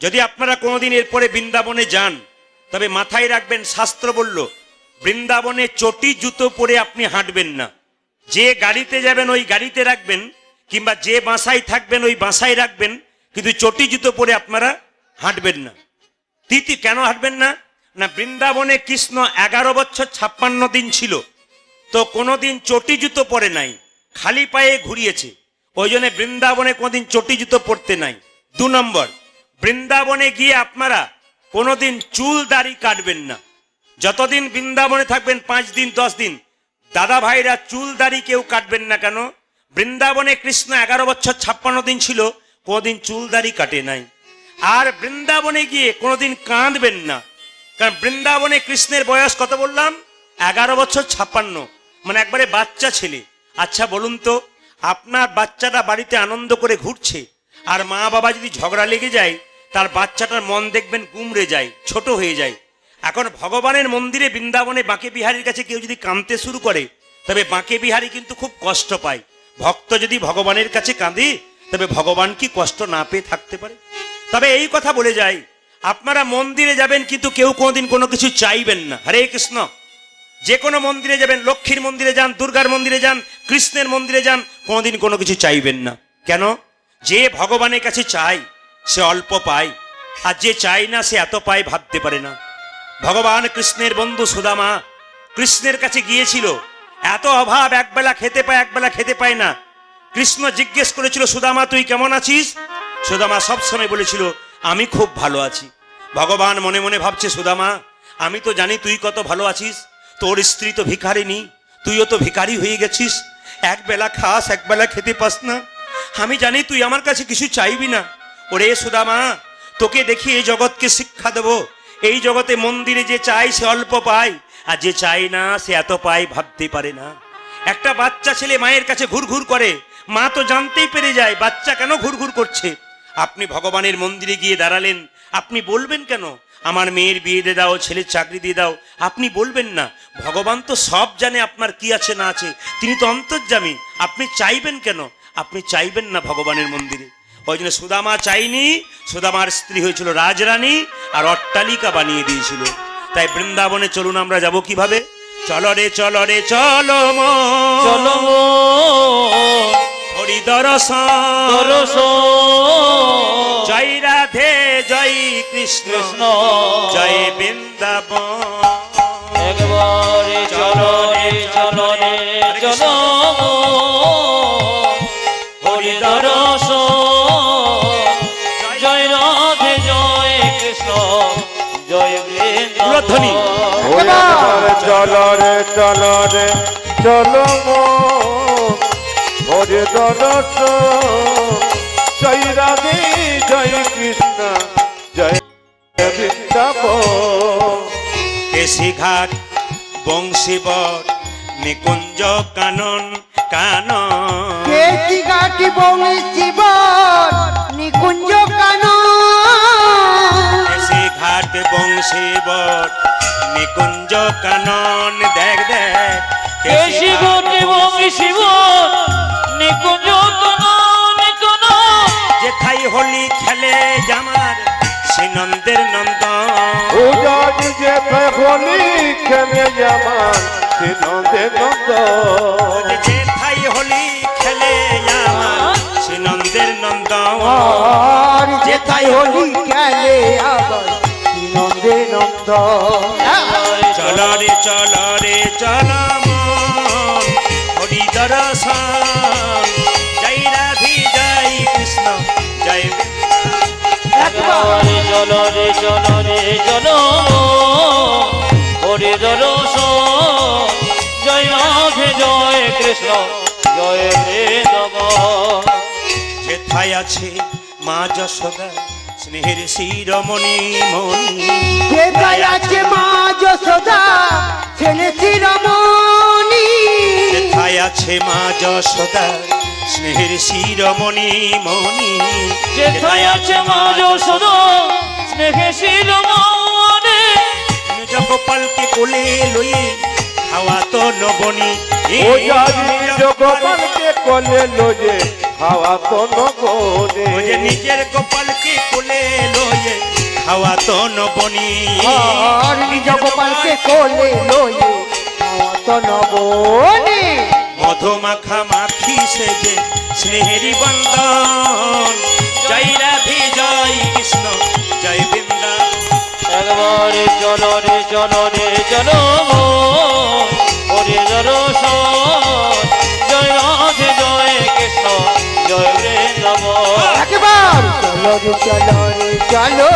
যদি আপনারা কোনোদিন এরপরে বৃন্দাবনে যান তবে মাথায় রাখবেন, শাস্ত্র বলল বৃন্দাবনে চটি জুতো পরে আপনি হাঁটবেন না। যে গাড়িতে যাবেন ওই গাড়িতে রাখবেন, কিংবা যে বাসায় থাকবেন ওই বাসায় রাখবেন, কিন্তু চটি জুতো পরে আপনারা হাঁটবেন না। কেন হাঁটবেন না? না বৃন্দাবনে কৃষ্ণ 11 বছর 56 দিন ছিল, তো কোনোদিন চটি জুতো পরে নাই, খালি পায়ে ঘুরিয়েছে। ওই জন্য বৃন্দাবনে কোনোদিন চটি জুতো পরতে নাই। 2 নম্বর, বৃন্দাবনে গিয়ে আপনারা কোনোদিন চুল দাড়ি কাটবেন না। যতদিন বৃন্দাবনে থাকবেন 5 দিন 10 দিন, দাদা ভাইরা চুল দাড়ি কেউ কাটবেন না। কেন? বৃন্দাবনে কৃষ্ণ 11 বছর 56 দিন ছিল, কোনোদিন চুল দাড়ি কাটে নাই। আর বৃন্দাবনে গিয়ে কোনোদিন কাঁদবেন না, কারণ বৃন্দাবনে কৃষ্ণের বয়স কত বললাম? 11 বছর 56, মানে একবারে বাচ্চা ছেলে। আচ্ছা বলুন তো, আপনার বাচ্চাটা বাড়িতে আনন্দ করে ঘুরছে, আর মা বাবা যদি ঝগড়া লেগে যায় তার বাচ্চাটার মন দেখবেন গুমড়ে যায়, ছোট হয়ে যায়। এখন ভগবানের মন্দিরে বৃন্দাবনে বাঁকে বিহারীর কাছে কেউ যদি কাঁদতে শুরু করে তবে বাঁকে বিহারী কিন্তু খুব কষ্ট পায়। ভক্ত যদি ভগবানের কাছে কাঁদে তবে ভগবান কি কষ্ট না পেয়ে থাকতে পারে? তবে এই কথা বলে যাই, আপনারা মন্দিরে যাবেন কিন্তু কেউ কোনোদিন কোনো কিছু চাইবেন না। হরে কৃষ্ণ। যে কোনো মন্দিরে যাবেন, লক্ষ্মীর মন্দিরে যান, দুর্গার মন্দিরে যান, কৃষ্ণের মন্দিরে যান, কোনোদিন কোনো কিছু চাইবেন না। কেন? যে ভগবানের কাছে চায় সে অল্প পায়, আর যে চায় না সে এত পায় ভাবতে পারে না। ভগবান কৃষ্ণের বন্ধু সুদামা কৃষ্ণের কাছে গিয়েছিল, এত অভাব, একবেলা খেতে পায় একবেলা খেতে পায় না। কৃষ্ণ জিজ্ঞেস করেছিল, সুদামা তুই কেমন আছিস? সুদামা সবসময় বলেছিল আমি খুব ভালো আছি। ভগবান মনে মনে ভাবছে, সুদামা আমি তো জানি তুই কত ভালো আছিস, তোর স্ত্রী তো ভিখারিনী, তুইও তো ভিখারি হয়ে গেছিস, একবেলা খাস একবেলা খেতে পাস না, আমি জানি তুই আমার কাছে কিছু চাইবি না। ওরে সুদামা, তোকে দেখি এই জগৎকে শিক্ষা দেব, এই জগতে মন্দিরে যে চাই সে অল্প পায়, আর যে চাই না সে এত পায় ভাবতে পারে না। একটা বাচ্চা ছেলে মায়ের কাছে ঘুরঘুর করে, মা তো জানতেই পেরে যায় বাচ্চা কেন ঘুরঘুর করছে। আপনি ভগবানের মন্দিরে গিয়ে দাঁড়ালেন, আপনি বলবেন কেন আমার মেয়ের বিয়ে দিয়ে দাও, ছেলের চাকরি দিয়ে দাও? আপনি বলবেন না, ভগবান তো সব জানে আপনার কি আছে না আছে, তিনি তো অন্তর্যামী। আপনি চাইবেন কেন? আপনি চাইবেন না ভগবানের মন্দিরে। ওই জন্য সুদামা চাইনি, সুদামার স্ত্রী হয়েছিল রাজরানী আর অট্টালিকা বানিয়ে দিয়েছিল। তাই বৃন্দাবনে চলুন, আমরা যাব কিভাবে? চলো রে চলো রে চলো চলো হরি দর্শন দর্শন। জয় রাধে জয় কৃষ্ণ কৃষ্ণ জয় বৃন্দাবন। একবারে চলো রে চলো রে চলো হরি দর্শন। জয় রাধে জয় কৃষ্ণ জয় উলধ্বনি। বৃন্দাবন। চলো রে চলো রে চলো হরে দর্শন জয় রাধে জয় কৃষ্ণ জয় বৃন্দাবন। কেশি ঘাট বংশীবর নিকুঞ্জ কানন কানন। কেসি ঘাটি বংশীবর নিকুঞ্জ কানন। কেশি ঘাট বংশীবর নিকুঞ্জ কানন। দেখ দেখ কেশি ঘাটি বংশীবর শিব নিকুঞ্জ নিকুঞ্জ যেথাই হোলি খেলে জামার সে নন্দের নন্দন উজানি যে হোলি খেলে আমার সে নন্দে নন্দ যেথাই হোলি খেলে আমার সে নন্দের নন্দন আর যেথায় হোলি খেলে আবার নন্দে নন্দ চল রে চল রে চল মন হরি দর্শন জয় রাধি জয় কৃষ্ণ জয় চলো রে চলো হরি দর্শন জয় রাধে জয় কৃষ্ণ জয় বৃন্দাব যেথায় আছে মা যশোদা স্নেহের শিরমণি মণি যেথায় আছে মা যশোদা ছেলে শিরোমণি যেথায় আছে মা যশোদা স্নেহের শিরমণি মণি যেথায় আছে মা যশোদা স্নেহে শিরোমণি নিজ গোপালকে কোলে লয়ে খাওয়া তো নবনী উজানি গোপালকে কোলে লয়ে খাওয়া তো নবনে ও যে নিজের গোপালকে কোলে লয়ে খাওয়া তো নবনী আর নিজ গোপালকে কোলে লয়ে তো নবনে মধুমাখা মাখি সেজে স্নেহেরি বন্দন জয় রাধে জয় কৃষ্ণ জয় বৃন্দা একবারে চলো রে চলো হরি দর্শন জয় রাধে জয় কৃষ্ণ জয় বৃন্দাব একবার চলো রে চলো